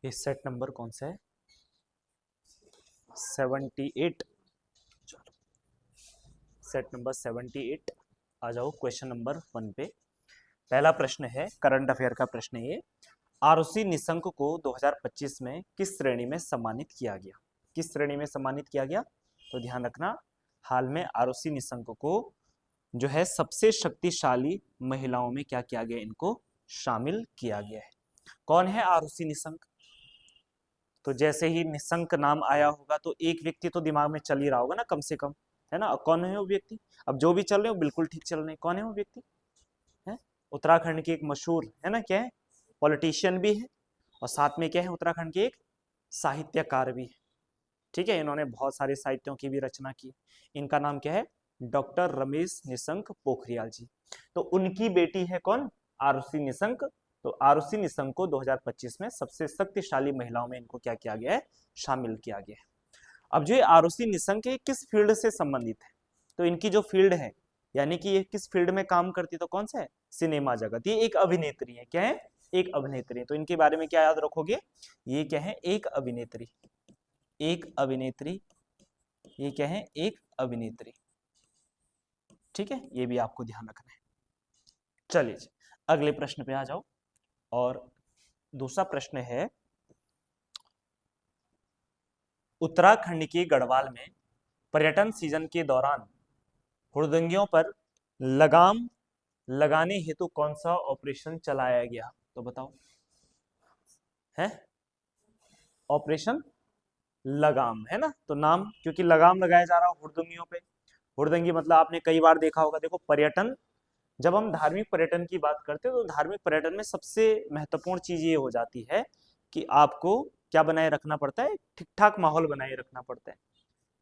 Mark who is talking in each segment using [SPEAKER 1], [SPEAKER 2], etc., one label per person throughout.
[SPEAKER 1] ये set number कौन सा है? 78। चलो, सेट नंबर 78। आ जाओ क्वेश्चन नंबर 1 पे। पहला प्रश्न है, करंट अफेयर का प्रश्न है ये। आरुषि निशंक को 2025 में किस श्रेणी में सम्मानित किया गया? किस श्रेणी में सम्मानित किया गया? तो ध्यान रखना, हाल में आरुषि निशंक को जो है सबसे शक्तिशाली महिलाओं में क्या किया गया? इनको शामिल किया गया है। कौन है आरुषि निशंक? तो जैसे ही निशंक नाम आया होगा तो एक व्यक्ति तो दिमाग में चल ही रहा होगा ना, कम से कम, है ना? कौन है वो व्यक्ति? अब जो भी चल रहे हो बिल्कुल ठीक चल रहे हैं। कौन है वो व्यक्ति? है उत्तराखंड की एक मशहूर, है ना, क्या है, पॉलिटिशियन भी है, और साथ में क्या है, उत्तराखंड के एक साहित्यकार भी है। ठीक है, इन्होंने बहुत सारे साहित्यों की भी रचना की। इनका नाम क्या है? डॉक्टर रमेश निशंक पोखरियाल जी। तो उनकी बेटी है कौन? आरुषि निशंक। तो आरुषि निशंक को 2025 में सबसे शक्तिशाली महिलाओं में इनको क्या किया गया है? शामिल किया गया है। अब जो ये आरुषि निशंक है किस फील्ड से संबंधित है? तो इनकी जो फील्ड है, यानी कि ये किस फील्ड में काम करती है, तो कौन सा है? सिनेमा जगत। ये एक अभिनेत्री है। क्या है? एक अभिनेत्री है। तो इनके बारे में क्या याद रखोगे? ये क्या है? एक अभिनेत्री। एक अभिनेत्री। ये क्या है? एक अभिनेत्री। ठीक है, ये भी आपको ध्यान रखना है। चलिए अगले प्रश्न पे आ जाओ। और दूसरा प्रश्न है, उत्तराखंड के गढ़वाल में पर्यटन सीजन के दौरान हुड़दंगियों पर लगाम लगाने हेतु कौन सा ऑपरेशन चलाया गया? तो बताओ, है ऑपरेशन लगाम, है ना? तो नाम, क्योंकि लगाम लगाया जा रहा है हुड़दंगियों पे। हुड़दंगी मतलब आपने कई बार देखा होगा। देखो, पर्यटन, जब हम धार्मिक पर्यटन की बात करते हैं तो धार्मिक पर्यटन में सबसे महत्वपूर्ण चीज ये हो जाती है कि आपको क्या बनाए रखना पड़ता है? ठीक ठाक माहौल बनाए रखना पड़ता है।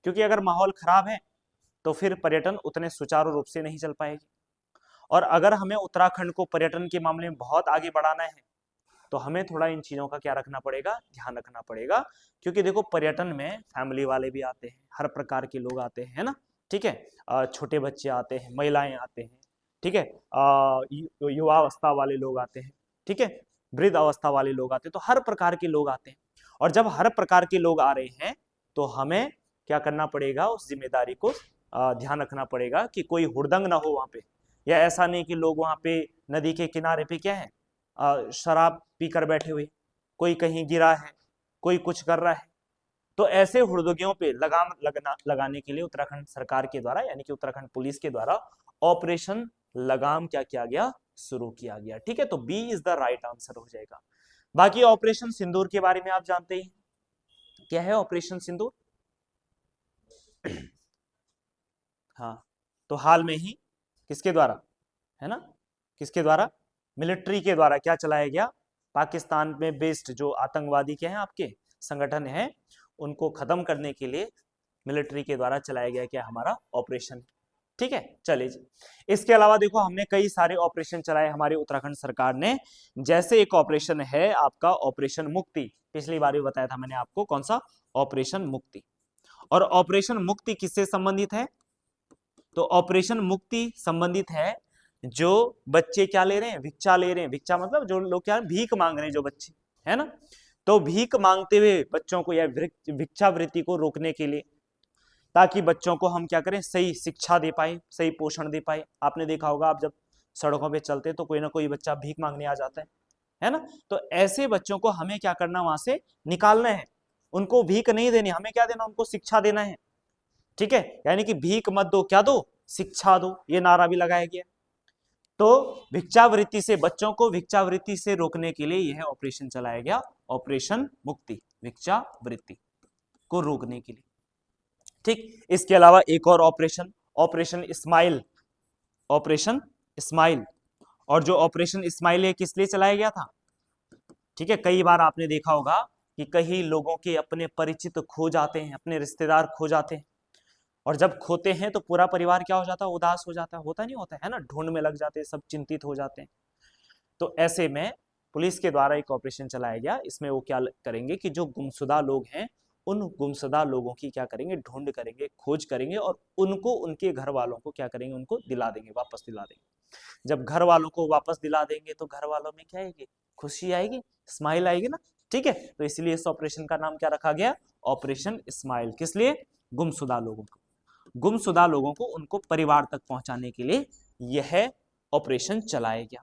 [SPEAKER 1] क्योंकि अगर माहौल खराब है तो फिर पर्यटन उतने सुचारू रूप से नहीं चल पाएगी। और अगर हमें उत्तराखंड को पर्यटन के मामले में बहुत आगे बढ़ाना है तो हमें थोड़ा इन चीजों का क्या रखना पड़ेगा? ध्यान रखना पड़ेगा। क्योंकि देखो, पर्यटन में फैमिली वाले भी आते हैं, हर प्रकार के लोग आते हैं, है ना? ठीक है, छोटे बच्चे आते हैं, महिलाएं आते हैं, ठीक है, युवा अवस्था वाले लोग आते हैं, ठीक है, वृद्ध अवस्था वाले लोग आते हैं। तो हर प्रकार के लोग आते हैं। और जब हर प्रकार के लोग आ रहे हैं तो हमें क्या करना पड़ेगा? उस जिम्मेदारी को ध्यान रखना पड़ेगा कि कोई हुड़दंग ना हो वहां पे। या ऐसा नहीं कि लोग वहां पे नदी के किनारे पे क्या है, शराब पीकर बैठे हुए, कोई कहीं गिरा है, कोई कुछ कर रहा है। तो ऐसे हुड़दंगियों पे लगाम लगाने के लिए उत्तराखंड सरकार के द्वारा, यानी कि उत्तराखंड पुलिस के द्वारा ऑपरेशन लगाम क्या किया गया? शुरू किया गया। ठीक है, तो B is the right answer हो जाएगा। बाकी ऑपरेशन सिंदूर के बारे में आप जानते ही, क्या है ऑपरेशन सिंदूर? हाँ, तो हाल में ही किसके द्वारा, है ना, किसके द्वारा? मिलिट्री के द्वारा क्या चलाया गया? पाकिस्तान में बेस्ड जो आतंकवादी क्या है आपके संगठन है, उनको खत्म करने के लिए मिलिट्री के द्वारा चलाया गया क्या? हमारा ऑपरेशन। ठीक है, चलिए जी। इसके अलावा देखो, हमने कई सारे ऑपरेशन चलाए हमारी उत्तराखंड सरकार ने। जैसे एक ऑपरेशन है आपका ऑपरेशन मुक्ति। पिछली बार भी बताया था मैंने आपको, कौन सा? ऑपरेशन मुक्ति। और ऑपरेशन मुक्ति किससे संबंधित है? तो ऑपरेशन मुक्ति संबंधित है जो बच्चे क्या ले रहे हैं? भिक्षा ले रहे हैं। भिक्षा मतलब जो लोग क्या भीख मांग रहे हैं, जो बच्चे, है ना? तो भीख मांगते हुए बच्चों को या भिक्षावृत्ति को रोकने के लिए, ताकि बच्चों को हम क्या करें? सही शिक्षा दे पाए, सही पोषण दे पाए। आपने देखा होगा, आप जब सड़कों पे चलते तो कोई ना कोई बच्चा भीख मांगने आ जाता है ना? तो ऐसे बच्चों को हमें क्या करना? वहां से निकालना है। उनको भीख नहीं देनी, हमें क्या देना? उनको शिक्षा देना है। ठीक है, यानी कि भीख मत दो, क्या दो? शिक्षा दो। ये नारा भी लगाया गया। तो भिक्षावृत्ति से, बच्चों को भिक्षावृत्ति से रोकने के लिए यह ऑपरेशन चलाया गया, ऑपरेशन मुक्ति, भिक्षावृत्ति को रोकने के लिए। ठीक, इसके अलावा एक और operation, operation smile. Operation smile. और जो ऑपरेशन स्माइल है किस लिए चलाया गया था? ठीक है, कई बार आपने देखा होगा कि कई लोगों के अपने परिचित खो जाते हैं, अपने रिश्तेदार खो जाते हैं। और जब खोते हैं तो पूरा परिवार क्या हो जाता है? उदास हो जाता है। होता नहीं होता है ना? ढूंढ में लग जाते हैं, सब चिंतित हो जाते हैं। तो ऐसे में पुलिस के द्वारा एक ऑपरेशन चलाया गया। इसमें वो क्या करेंगे कि जो गुमशुदा लोग हैं, उन गुमशुदा लोगों की क्या करेंगे? ढूंढ करेंगे, खोज करेंगे, और उनको, उनके घर वालों को क्या करेंगे? उनको दिला देंगे, वापस दिला देंगे। जब घर वालों को वापस दिला देंगे तो घर वालों में क्या आएगी? खुशी आएगी, स्माइल आएगी ना। ठीक है, तो इसलिए इस ऑपरेशन का नाम क्या रखा गया, ऑपरेशन स्माइल। किस लिए, गुमशुदा लोगों को, गुमशुदा लोगों को उनको परिवार तक पहुंचाने के लिए यह ऑपरेशन चलाया गया।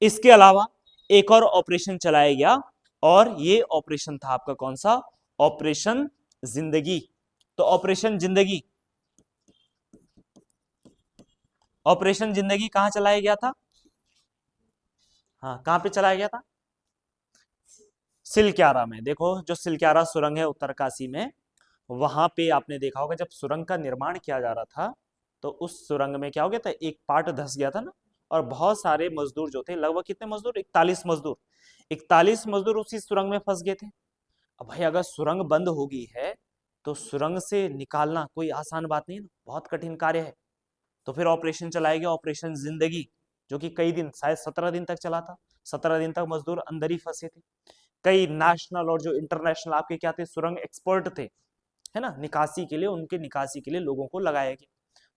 [SPEAKER 1] इसके अलावा एक और ऑपरेशन चलाया गया और ये ऑपरेशन था आपका कौन सा, ऑपरेशन जिंदगी। तो ऑपरेशन जिंदगी, ऑपरेशन जिंदगी कहां चलाया गया था, हाँ कहां पे चलाया गया था, सिलक्यारा में। देखो जो सिलक्यारा सुरंग है उत्तरकाशी में, वहां पे आपने देखा होगा जब सुरंग का निर्माण किया जा रहा था तो उस सुरंग में क्या हो गया था, एक पार्ट धंस गया था ना, और बहुत सारे मजदूर जो थे, लगभग कितने मजदूर, 41 मजदूर, 41 मजदूर उसी सुरंग में फंस गए थे। अब भाई अगर सुरंग बंद हो गई है तो सुरंग से निकालना कोई आसान बात नहीं है ना, बहुत कठिन कार्य है। तो फिर ऑपरेशन चलाया गया, ऑपरेशन जिंदगी, जो कि कई दिन, शायद 17 दिन तक चला था। 17 दिन तक मजदूर अंदर ही फंसे थे। कई नेशनल और जो इंटरनेशनल आपके क्या थे, सुरंग एक्सपर्ट थे, है ना, निकासी के लिए, उनके निकासी के लिए लोगों को लगाया गया।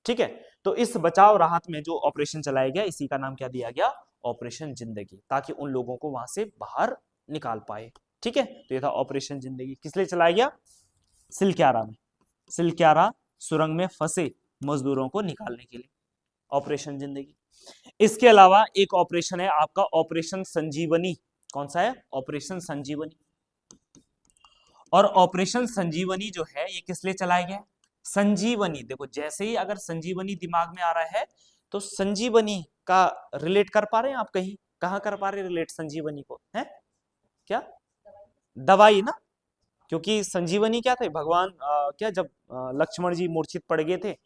[SPEAKER 1] ठीक है, तो इस बचाव राहत में जो ऑपरेशन चलाया गया, इसी का नाम क्या दिया गया, ऑपरेशन जिंदगी, ताकि उन लोगों को वहां से बाहर निकाल पाए। ठीक है, तो ये था ऑपरेशन जिंदगी। किस लिए चलाया गया, सिलक्यारा में, सिलक्यारा सुरंग में फंसे मजदूरों को निकालने के लिए, ऑपरेशन जिंदगी। इसके अलावा एक ऑपरेशन है आपका ऑपरेशन संजीवनी। कौन सा है, ऑपरेशन संजीवनी। और ऑपरेशन संजीवनी जो है ये किस लिए चलाया गया, संजीवनी। देखो जैसे ही अगर संजीवनी दिमाग में आ रहा है तो संजीवनी का रिलेट कर पा रहे हैं आप, कहीं कहां कर पा रहे रिलेट संजीवनी को, है क्या, दवाई ना, क्योंकि संजीवनी क्या थे, भगवान क्या जब लक्ष्मण जी मूर्छित पड़ गए थे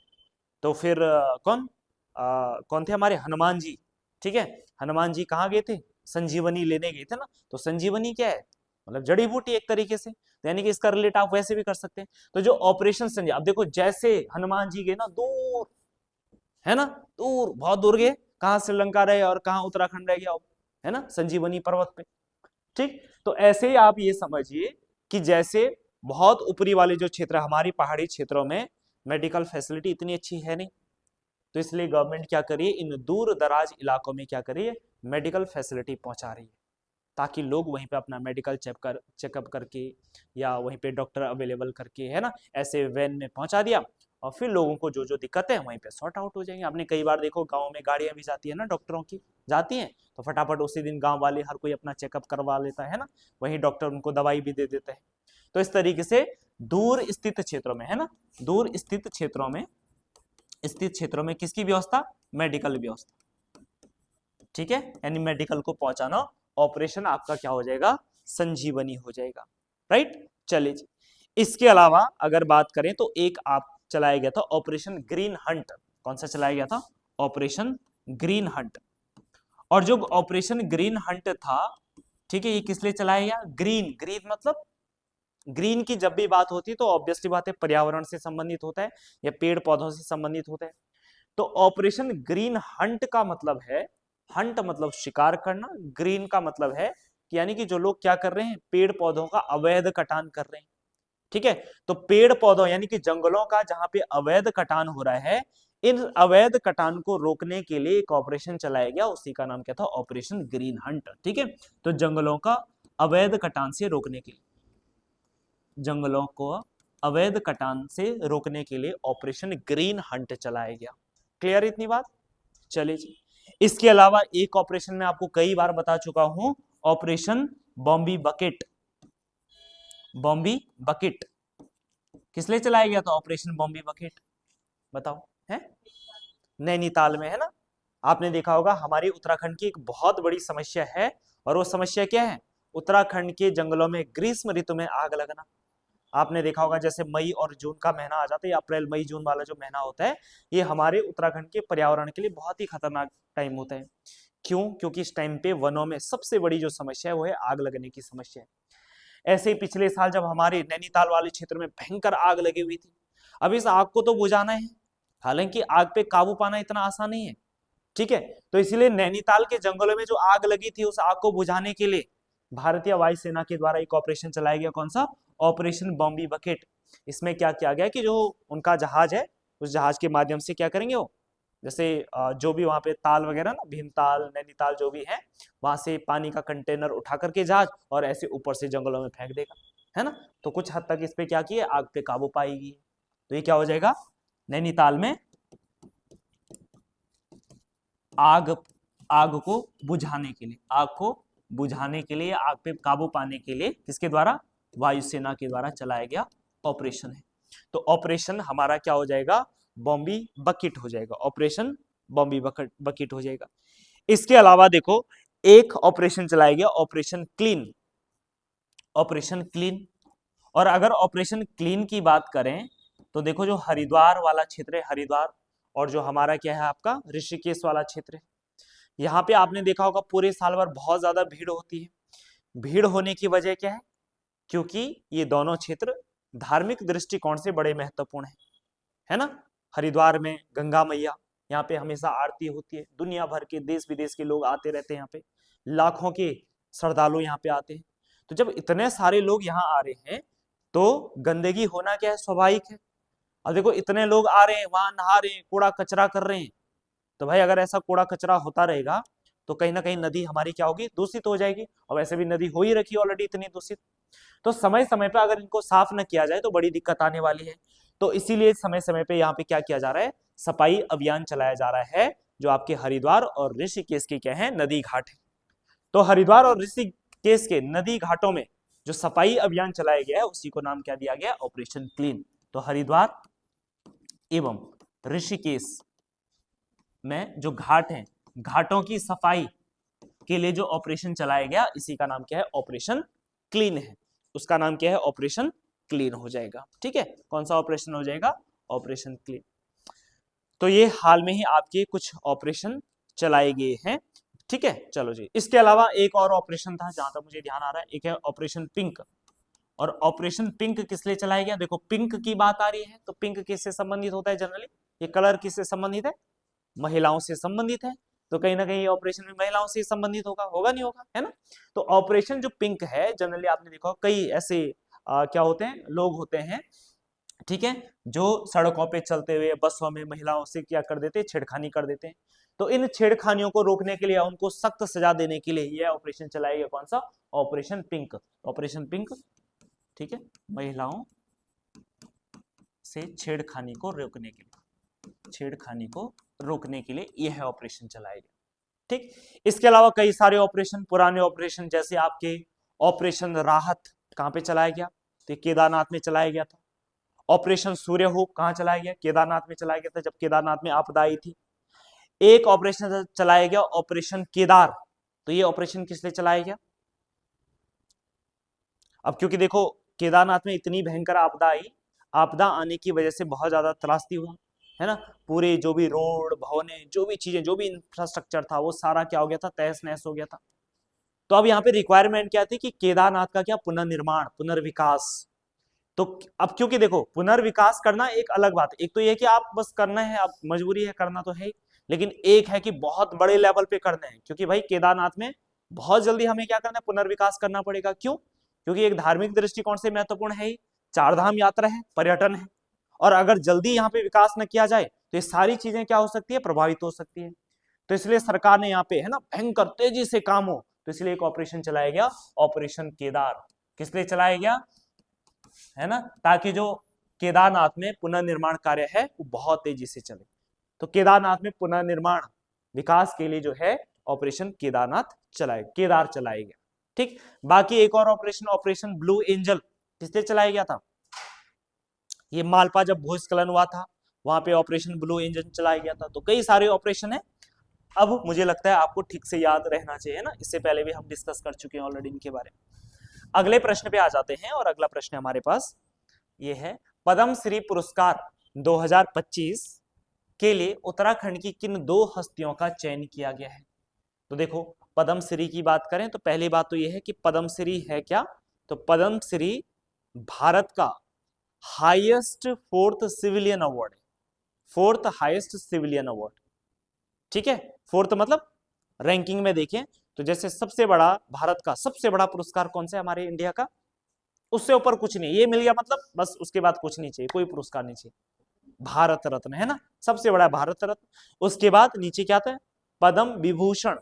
[SPEAKER 1] तो फिर कौन थे हमारे, हनुमान जी। ठीक है, हनुमान जी कहाँ गए थे, संजीवनी लेने गए थे ना। तो संजीवनी क्या है, मतलब जड़ी बूटी एक तरीके से, तो यानी कि इसका रिलेट आप वैसे भी कर सकते हैं। तो जो ऑपरेशन संजीव, अब देखो जैसे हनुमान जी गए ना दूर, है ना, दूर, बहुत दूर गए, कहाँ श्रीलंका रहे और कहाँ उत्तराखंड रह गया, है ना, संजीवनी पर्वत पे। ठीक, तो ऐसे ही आप ये समझिए कि जैसे बहुत ऊपरी वाले जो क्षेत्र, हमारी पहाड़ी क्षेत्रों में मेडिकल फैसिलिटी इतनी अच्छी है नहीं, तो इसलिए गवर्नमेंट क्या करिए, इन दूर दराज इलाकों में क्या करिए, मेडिकल फैसिलिटी पहुंचा रही है, ताकि लोग वहीं पे अपना मेडिकल चेकअप करके या वहीं पे डॉक्टर अवेलेबल करके, है ना, ऐसे वैन में पहुंचा दिया और फिर लोगों को जो जो दिक्कत है वहीं पे सॉर्ट आउट हो जाएंगे। आपने कई बार देखो गांव में गाड़ियां भी जाती है ना, डॉक्टरों की जाती हैं, तो फटाफट उसी दिन गांव वाले हर कोई अपना चेकअप करवा लेता है ना, वहीं डॉक्टर उनको दवाई भी दे देते हैं। तो इस तरीके से दूर स्थित क्षेत्रों में, है ना, दूर स्थित क्षेत्रों में किसकी व्यवस्था, मेडिकल व्यवस्था। ठीक है, यानी मेडिकल को पहुंचाना, ऑपरेशन आपका क्या हो जाएगा, संजीवनी हो जाएगा। राइट, चलिए जी। इसके अलावा अगर बात करें तो एक आप चलाया गया था ऑपरेशन ग्रीन हंट। कौन सा चलाया गया था, ऑपरेशन ग्रीन हंट। और जो ऑपरेशन ग्रीन हंट था, ठीक है, ये किस लिए चलाया गया, ग्रीन, ग्रीन मतलब ग्रीन की जब भी बात होती है तो ऑब्वियसली बात है पर्यावरण से संबंधित होता है या पेड़ पौधों से संबंधित होता है। तो ऑपरेशन ग्रीन हंट का मतलब है, हंट मतलब शिकार करना, ग्रीन का मतलब है कि यानी कि जो लोग क्या कर रहे हैं, पेड़ पौधों का अवैध कटान कर रहे हैं। ठीक है, तो पेड़ पौधों यानी कि जंगलों का जहां पे अवैध कटान हो रहा है, इन अवैध कटान को रोकने के लिए एक ऑपरेशन चलाया गया, उसी का नाम क्या था, ऑपरेशन ग्रीन हंट। ठीक है, तो जंगलों का अवैध कटान से रोकने के लिए, जंगलों को अवैध कटान से रोकने के लिए ऑपरेशन ग्रीन हंट चलाया गया। क्लियर इतनी बात, चलिए जी। इसके अलावा एक ऑपरेशन में आपको कई बार बता चुका हूं, ऑपरेशन बॉम्बी बकेट। बॉम्बी बकेट किस लिए चलाया गया था, ऑपरेशन बॉम्बी बकेट, बताओ, है नैनीताल में, है ना। आपने देखा होगा हमारी उत्तराखंड की एक बहुत बड़ी समस्या है, और वो समस्या क्या है, उत्तराखंड के जंगलों में ग्रीष्म ऋतु में आग लगना। आपने देखा होगा जैसे मई और जून का महीना आ जाता है, अप्रैल मई जून वाला जो महीना होता है, ये हमारे उत्तराखंड के पर्यावरण के लिए बहुत ही खतरनाक टाइम होता है। क्यों, क्योंकि इस टाइम पे वनों में सबसे बड़ी जो समस्या है वो है आग लगने की समस्या है। ऐसे ही पिछले साल जब हमारे नैनीताल वाले क्षेत्र में भयंकर आग लगी हुई थी, अब इस आग को तो बुझाना है, हालांकि आग पे काबू पाना इतना आसान नहीं है। ठीक है, तो इसीलिए नैनीताल के जंगलों में जो आग लगी थी, उस आग को बुझाने के लिए भारतीय वायुसेना के द्वारा एक ऑपरेशन चलाया गया। कौन सा, ऑपरेशन बॉम्बी बकेट। इसमें क्या किया गया कि जो उनका जहाज है, उस जहाज के माध्यम से क्या करेंगे, वो जैसे जो भी वहां पे ताल वगैरह ना, भीमताल, नैनीताल जो भी है, वहां से पानी का कंटेनर उठा करके जहाज और ऐसे ऊपर से जंगलों में फेंक देगा, है ना। तो कुछ हद तक इस पे क्या किए, आग पे काबू पाएगी। तो ये क्या हो जाएगा, नैनीताल में आग आग को बुझाने के लिए, आग को बुझाने के लिए, आग पे काबू पाने के लिए किसके द्वारा, वायुसेना के द्वारा चलाया गया ऑपरेशन है। तो ऑपरेशन हमारा क्या हो जाएगा, बॉम्बी बकेट हो जाएगा, ऑपरेशन बॉम्बी बकेट हो जाएगा। इसके अलावा देखो एक ऑपरेशन चलाया गया, ऑपरेशन क्लीन, ऑपरेशन क्लीन। और अगर ऑपरेशन क्लीन की बात करें तो देखो जो हरिद्वार वाला क्षेत्र है, हरिद्वार, और जो हमारा क्या है आपका ऋषिकेश वाला क्षेत्र है, यहाँ पे आपने देखा होगा पूरे साल भर बहुत ज्यादा भीड़ होती है। भीड़ होने की वजह क्या है, क्योंकि ये दोनों क्षेत्र धार्मिक दृष्टिकोण से बड़े महत्वपूर्ण है ना। हरिद्वार में गंगा मैया, यहाँ पे हमेशा आरती होती है, दुनिया भर के देश विदेश के लोग आते रहते हैं, यहाँ पे लाखों के श्रद्धालु यहाँ पे आते हैं। तो जब इतने सारे लोग यहाँ आ रहे हैं तो गंदगी होना क्या है, स्वाभाविक है। अब देखो इतने लोग आ रहे हैं, वहां नहा रहे हैं, कूड़ा कचरा कर रहे हैं, तो भाई अगर ऐसा कूड़ा कचरा होता रहेगा तो कहीं ना कहीं नदी हमारी क्या होगी, दूषित हो जाएगी। और वैसे भी नदी हो ही रखी ऑलरेडी इतनी दूषित। तो समय समय पे अगर इनको साफ न किया जाए तो बड़ी दिक्कत आने वाली है। तो इसीलिए समय समय पे यहाँ पे क्या किया जा रहा है, सफाई अभियान चलाया जा रहा है, जो आपके हरिद्वार और ऋषिकेश के क्या है, नदी घाट है। तो हरिद्वार और ऋषिकेश के नदी घाटों में जो सफाई अभियान चलाया गया है उसी को नाम क्या दिया गया, ऑपरेशन क्लीन। तो हरिद्वार एवं ऋषिकेश में जो घाट हैं, घाटों की सफाई के लिए जो ऑपरेशन चलाया गया इसी का नाम क्या है, ऑपरेशन क्लीन है। उसका नाम क्या है, ऑपरेशन क्लीन हो जाएगा। ठीक है, कौन सा ऑपरेशन हो जाएगा, ऑपरेशन क्लीन। तो ये हाल में ही आपके कुछ ऑपरेशन चलाए गए हैं। ठीक है, चलो जी। इसके अलावा एक और ऑपरेशन था जहां तक मुझे ध्यान आ रहा है, एक है ऑपरेशन पिंक। और ऑपरेशन पिंक किस लिए चलाया गया, देखो पिंक की बात आ रही है तो पिंक किससे संबंधित होता है, जनरली ये कलर किससे संबंधित है, महिलाओं से संबंधित है। तो कहीं ना कहीं ऑपरेशन में महिलाओं से संबंधित होगा, होगा नहीं होगा, है ना। तो ऑपरेशन जो पिंक है, जनरली आपने देखा कई ऐसे क्या होते हैं, लोग होते हैं, ठीक है, जो सड़कों पे चलते हुए बसों में महिलाओं से क्या कर देते हैं, छेड़खानी कर देते हैं। तो इन छेड़खानियों को रोकने के लिए, उनको सख्त सजा देने के लिए यह ऑपरेशन चलाया गया, कौन सा, ऑपरेशन पिंक, ऑपरेशन पिंक। ठीक है, महिलाओं से छेड़खानी को रोकने के लिए, छेड़खानी को रोकने के लिए यह ऑपरेशन चलाया गया। ठीक, इसके अलावा कई सारे ऑपरेशन, पुराने ऑपरेशन, जैसे आपके ऑपरेशन राहत कहां पे चलाया गया, तो केदारनाथ में चलाया गया था। ऑपरेशन सूर्य होप कहां चलाया गया, केदारनाथ में चलाया गया था, जब केदारनाथ में आपदा आई थी। एक ऑपरेशन चलाया गया, ऑपरेशन केदार। तो ये ऑपरेशन किस लिए चलाया गया, अब क्योंकि देखो केदारनाथ में इतनी भयंकर आपदा आई, आपदा आने की वजह से बहुत ज्यादा त्रासदी हुआ, है ना। पूरे जो भी रोड, भवने, जो भी चीजें, जो भी इंफ्रास्ट्रक्चर था वो सारा क्या हो गया था, तहस नहस हो गया था। तो अब यहाँ पे रिक्वायरमेंट क्या थी कि केदारनाथ का क्या, पुनर्निर्माण, पुनर्विकास। तो अब क्योंकि देखो पुनर्विकास करना एक अलग बात है, एक तो ये कि आप बस करना है, अब मजबूरी है, करना तो है ही, लेकिन एक है कि बहुत बड़े लेवल पे करना है, क्योंकि भाई केदारनाथ में बहुत जल्दी हमें क्या करना है, पुनर्विकास करना पड़ेगा। क्यों, क्योंकि एक धार्मिक दृष्टिकोण से महत्वपूर्ण है ही, चार धाम यात्रा है, पर्यटन है, और अगर जल्दी यहाँ पे विकास न किया जाए तो ये सारी चीजें क्या हो सकती है, प्रभावित हो सकती है। तो इसलिए सरकार ने यहाँ पे, है ना, भयंकर तेजी से काम हो, तो इसलिए एक ऑपरेशन चलाया गया, ऑपरेशन केदार। किस लिए चलाया गया, है ना, ताकि जो केदारनाथ में पुनर्निर्माण कार्य है वो बहुत तेजी से चले। तो केदारनाथ में पुनर्निर्माण विकास के लिए जो है ऑपरेशन केदारनाथ चलाए, केदार चलाया गया। ठीक, बाकी एक और ऑपरेशन, ऑपरेशन ब्लू एंजल, किससे चलाया गया था, ये मालपा जब भूस्खलन हुआ था वहां पे ऑपरेशन ब्लू एंजल चलाया गया था। तो कई सारे ऑपरेशन है, अब मुझे लगता है आपको ठीक से याद रहना चाहिए ना, इससे पहले भी हम डिस्कस कर चुके हैं ऑलरेडी इनके बारे में। अगले प्रश्न पे आ जाते हैं, और अगला प्रश्न हमारे पास ये है, पद्मश्री पुरस्कार 2025 के लिए उत्तराखंड की किन दो हस्तियों का चयन किया गया है। तो देखो पद्मश्री की बात करें तो पहली बात तो यह है कि पद्मश्री है क्या, तो पद्मश्री भारत का हाईएस्ट फोर्थ सिविलियन अवार्ड है, फोर्थ हाईएस्ट सिविलियन अवार्ड। ठीक है, फोर्थ मतलब रैंकिंग में देखें तो जैसे सबसे बड़ा, भारत का सबसे बड़ा पुरस्कार कौन सा है, हमारे इंडिया का, उससे ऊपर कुछ नहीं, ये मिल गया मतलब बस, उसके बाद कुछ नहीं चाहिए, कोई पुरस्कार नहीं चाहिए। भारत रत्न, है ना, सबसे बड़ा भारत रत्न। उसके बाद नीचे क्या आता है, पद्म विभूषण,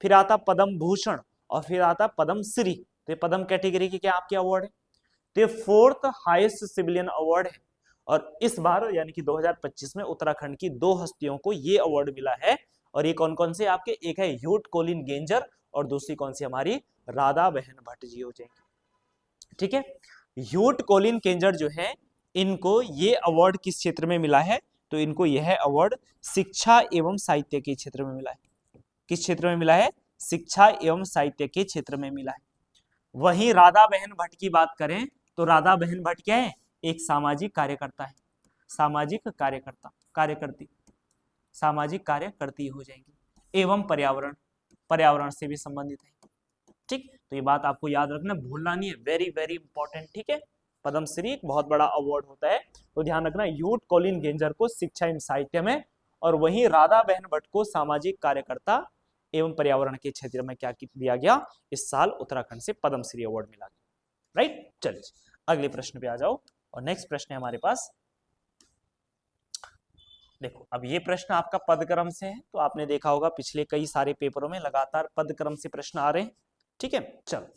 [SPEAKER 1] फिर आता पद्म भूषण, और फिर आता पद्म श्री। तो पद्म कैटेगरी के क्या आपके अवार्ड है। तो ये 4th हाईएस्ट सिविलियन अवार्ड है। और इस बार यानी कि 2025 में उत्तराखंड की 2 हस्तियों को ये अवार्ड मिला है। और ये कौन कौन से आपके, एक है ह्यूट कोलिन गेंजर और दूसरी कौन सी हमारी राधा बहन भट्ट जी हो जाएंगे। ठीक है, ह्यूट कोलिन गेंजर जो है, इनको ये अवार्ड किस क्षेत्र में मिला है, तो इनको यह अवार्ड शिक्षा एवं साहित्य के क्षेत्र में मिला है। किस क्षेत्र में मिला है, शिक्षा एवं साहित्य के क्षेत्र में मिला है। वहीं राधा बहन भट्ट की बात करें तो राधा बहन भट्ट क्या है, एक सामाजिक कार्यकर्ता है, सामाजिक कार्यकर्ता, कार्यकर्ती, सामाजिक कार्यकर्ती हो जाएंगी, एवं पर्यावरण, पर्यावरण से भी संबंधित है। ठीक, तो ये बात आपको याद रखना, भूलना नहीं है, वेरी वेरी इंपॉर्टेंट। ठीक है, पद्मश्री एक बहुत बड़ा अवार्ड होता है, तो ध्यान रखना, ह्यूट कोलिन गेंजर को शिक्षा एवं साहित्य में, और वहीं राधा बहन भट्ट को सामाजिक कार्यकर्ता एवं पर्यावरण के क्षेत्र में क्या दिया गया, इस साल उत्तराखंड से पद्मश्री अवार्ड मिला गया। राइट, चलिए अगले प्रश्न पे आ जाओ। और नेक्स्ट प्रश्न है हमारे पास, देखो अब ये प्रश्न आपका पदक्रम से है, तो आपने देखा होगा पिछले कई सारे पेपरों में लगातार पदक्रम से प्रश्न आ रहे हैं। ठीक है, चलो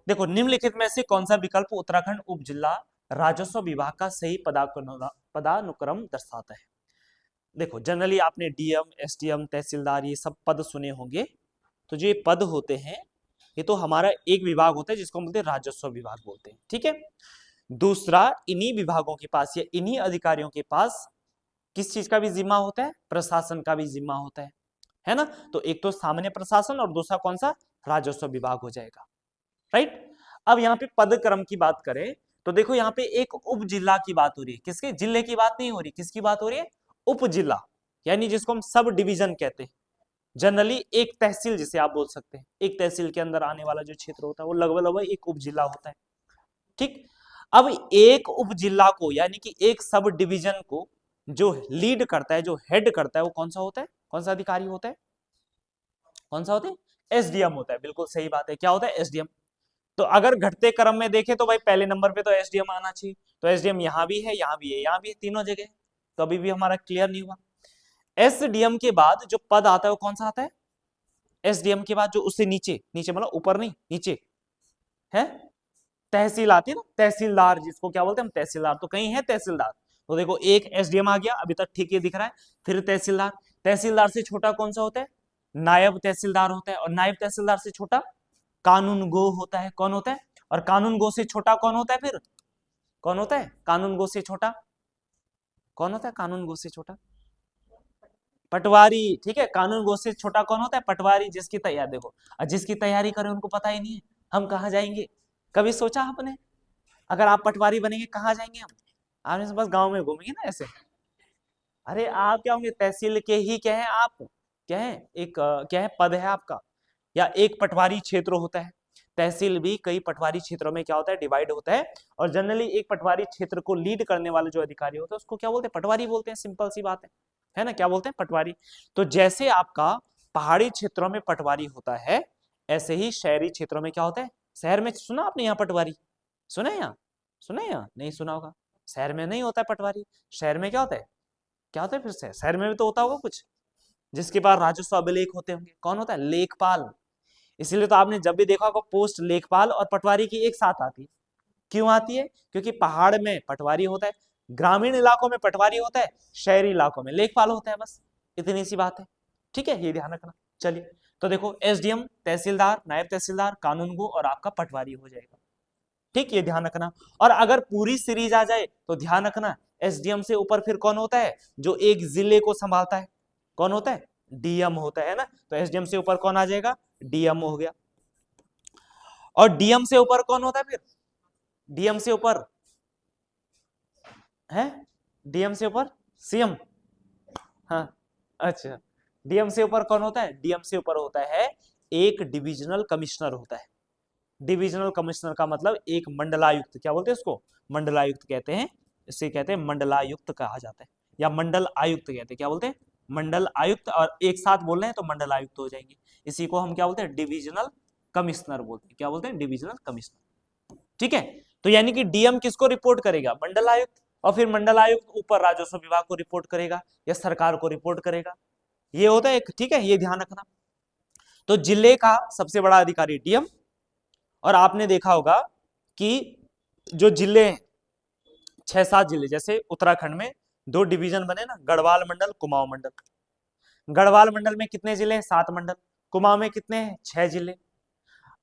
[SPEAKER 1] देखो, निम्नलिखित में से कौन सा विकल्प उत्तराखंड उप जिला राजस्व विभाग का सही पदानुक्रम दर्शाता है। देखो जनरली आपने डीएम, एसडीएम, तहसीलदार ये सब पद सुने होंगे। तो जो ये पद होते हैं, ये तो हमारा एक विभाग होता है जिसको बोलते हैं राजस्व विभाग बोलते हैं। ठीक है, दूसरा इन्हीं विभागों के पास या इन्हीं अधिकारियों के पास किस चीज का भी जिम्मा होता है, प्रशासन का भी जिम्मा होता है ना। तो एक तो सामान्य प्रशासन और दूसरा कौन सा, राजस्व विभाग हो जाएगा। राइट, अब यहाँ पे पदक्रम की बात करें तो देखो यहाँ पे एक उप जिला की बात हो रही है, किसके, जिले की बात नहीं हो रही, किसकी बात हो रही है, उप जिला, यानी जिसको हम सब डिवीजन कहते हैं। जनरली एक तहसील जिसे आप बोल सकते हैं, एक तहसील के अंदर आने वाला जो क्षेत्र होता है वो लगभग एक उप जिला होता है। ठीक, अब एक उप जिला को यानी कि एक सब डिवीजन को जो लीड करता है, जो हेड करता है, वो कौन सा होता है, कौन सा अधिकारी होता है, कौन सा होता है, एसडीएम होता है। बिल्कुल सही बात है, क्या होता है, एसडीएम। तो अगर घटते क्रम में देखें तो भाई पहले नंबर पे तो एसडीएम आना चाहिए, तो एसडीएम यहां भी है, यहां भी है, यहां भी है, तीनों जगह। तो अभी भी हमारा क्लियर नहीं हुआ। एसडीएम के बाद जो पद आता है वो कौन सा आता है, एसडीएम के बाद जो उससे नीचे, नीचे मतलब ऊपर नहीं, नीचे है तहसील आती है ना, तहसीलदार जिसको क्या बोलते हैं हम, तहसीलदार। तो कहीं है तहसीलदार, तो देखो एक एसडीएम आ गया, अभी तक ठीक है दिख रहा है। फिर तहसीलदार, तहसीलदार से छोटा कौन सा होता है, नायब तहसीलदार होता है, और नायब तहसीलदार से छोटा कानून गो होता है। कौन होता है, और कानून गो से छोटा कौन होता है, फिर कौन होता है, कानून गो से छोटा कौन होता है, कानून गो से छोटा पटवारी। ठीक है, कानून गो से छोटा कौन होता है, पटवारी। जिसकी तैयारी देखो, जिसकी तैयारी करें उनको पता ही नहीं है हम कहाँ जाएंगे। कभी सोचा आपने, अगर आप पटवारी बनेंगे कहाँ जाएंगे हम, आपने बस गांव में घूमेंगे ना ऐसे। अरे आप क्या होंगे, तहसील के ही क्या है आप, क्या है एक क्या है पद है आपका, या एक पटवारी क्षेत्र होता है। तहसील भी कई पटवारी क्षेत्रों में क्या होता है, डिवाइड होता है। और जनरली एक पटवारी क्षेत्र को लीड करने वाले जो अधिकारी होते हैं उसको क्या बोलते हैं, पटवारी बोलते हैं। सिंपल सी बात है ना, क्या बोलते हैं, पटवारी। तो जैसे आपका पहाड़ी क्षेत्रों में पटवारी होता है, ऐसे ही शहरी क्षेत्रों में क्या होता है, शहर में सुना आपने यहाँ पटवारी, सुना है यहाँ, सुना है यहाँ, नहीं सुना होगा। शहर में नहीं होता है पटवारी, शहर में क्या होता है, क्या होता है फिर से, शहर में भी तो होता होगा कुछ, जिसके पास राजस्व अभिलेख होते होंगे। कौन होता है, लेखपाल। इसीलिए तो आपने जब भी देखा होगा पोस्ट लेखपाल और पटवारी की एक साथ आती है। क्यों आती है, क्योंकि पहाड़ में पटवारी होता है, ग्रामीण इलाकों में पटवारी होता है, शहरी इलाकों में लेखपाल होता है, बस इतनी सी बात है। ठीक है, ये ध्यान रखना। चलिए तो देखो एसडीएम, तहसीलदार, नायब तहसीलदार, कानूनगो और आपका पटवारी हो जाएगा। ठीक, ये ध्यान रखना। और अगर पूरी सीरीज आ जाए तो ध्यान रखना, एसडीएम से ऊपर फिर कौन होता है, जो एक जिले को संभालता है, कौन होता है, डीएम होता है ना। तो एसडीएम से ऊपर कौन आ जाएगा, डीएम हो गया। और डीएम से ऊपर कौन होता है फिर, डीएम से ऊपर है, डीएम से ऊपर सीएम। हाँ अच्छा, डीएम से ऊपर कौन होता है, डीएम से ऊपर होता है एक डिविजनल कमिश्नर होता है। डिविजनल कमिश्नर का मतलब एक मंडलायुक्त, क्या बोलते हैं उसको, मंडलायुक्त कहते हैं। इसे कहते हैं मंडलायुक्त कहा जाता है, या मंडल आयुक्त कहते हैं। क्या बोलते हैं, मंडल आयुक्त। और एक साथ बोल रहे हैं तो मंडल आयुक्त हो जाएंगे। इसी को हम क्या बोलते हैं, डिविजनल कमिश्नर बोलते हैं। क्या बोलते हैं, डिविजनल कमिश्नर। ठीक है, तो यानी कि डीएम किसको रिपोर्ट करेगा, मंडल आयुक्त, और फिर मंडल आयुक्त ऊपर राजस्व विभाग को रिपोर्ट करेगा या सरकार को रिपोर्ट करेगा। ये होता है एक, ठीक है, ये ध्यान रखना। तो जिले का सबसे बड़ा अधिकारी डीएम। और आपने देखा होगा कि जो जिले हैं 6-7 जिले, जैसे उत्तराखंड में 2 डिवीजन बने ना, गढ़वाल मंडल, कुमाऊं मंडल। गढ़वाल मंडल में कितने जिले हैं? 7 मंडल। कुमाऊं में कितने हैं? 6 जिले।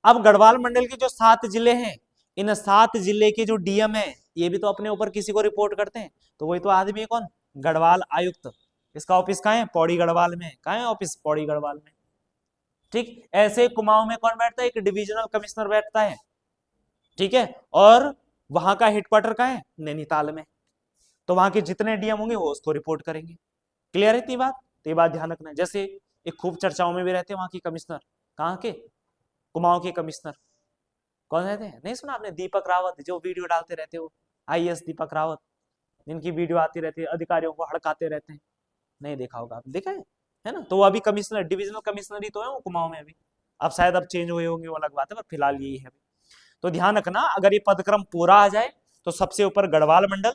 [SPEAKER 1] अब गढ़वाल मंडल के जो 7 जिले हैं, इन 7 जिले के जो डीएम है, ये भी तो अपने ऊपर किसी को रिपोर्ट करते हैं। तो वही तो आदमी है, कौन? गढ़वाल आयुक्त। इसका ऑफिस कहाँ है? पौड़ी गढ़वाल में। कहाँ है ऑफिस? पौड़ी गढ़वाल में। ठीक, ऐसे कुमाऊं में कौन बैठता है? एक डिविजनल कमिश्नर बैठता है, ठीक है। और वहां का हेडक्वार्टर कहाँ है? नैनीताल में। तो वहां के जितने डीएम होंगे वो उसको रिपोर्ट करेंगे। क्लियर है इतनी बात? तो ये बात ध्यान रखना है। जैसे एक खूब चर्चाओं में भी रहते हैं वहां के कमिश्नर, कहाँ के? कुमाऊं के कमिश्नर। कौन रहते हैं? नहीं सुना आपने? दीपक रावत, जो वीडियो डालते रहते हो, आईएएस दीपक रावत, जिनकी वीडियो आती रहती है, अधिकारियों को हड़काते रहते हैं। नहीं देखा होगा आप, देखा है ना? तो वो अभी कमिश्नर, डिविजनल कमिश्नर ही तो है वो कुमाऊं में अभी। अब शायद अब चेंज हुए होंगे, वो अलग बात है, पर फिलहाल यही है अभी। तो ध्यान रखना, अगर ये पदक्रम पूरा आ जाए तो सबसे ऊपर गढ़वाल मंडल,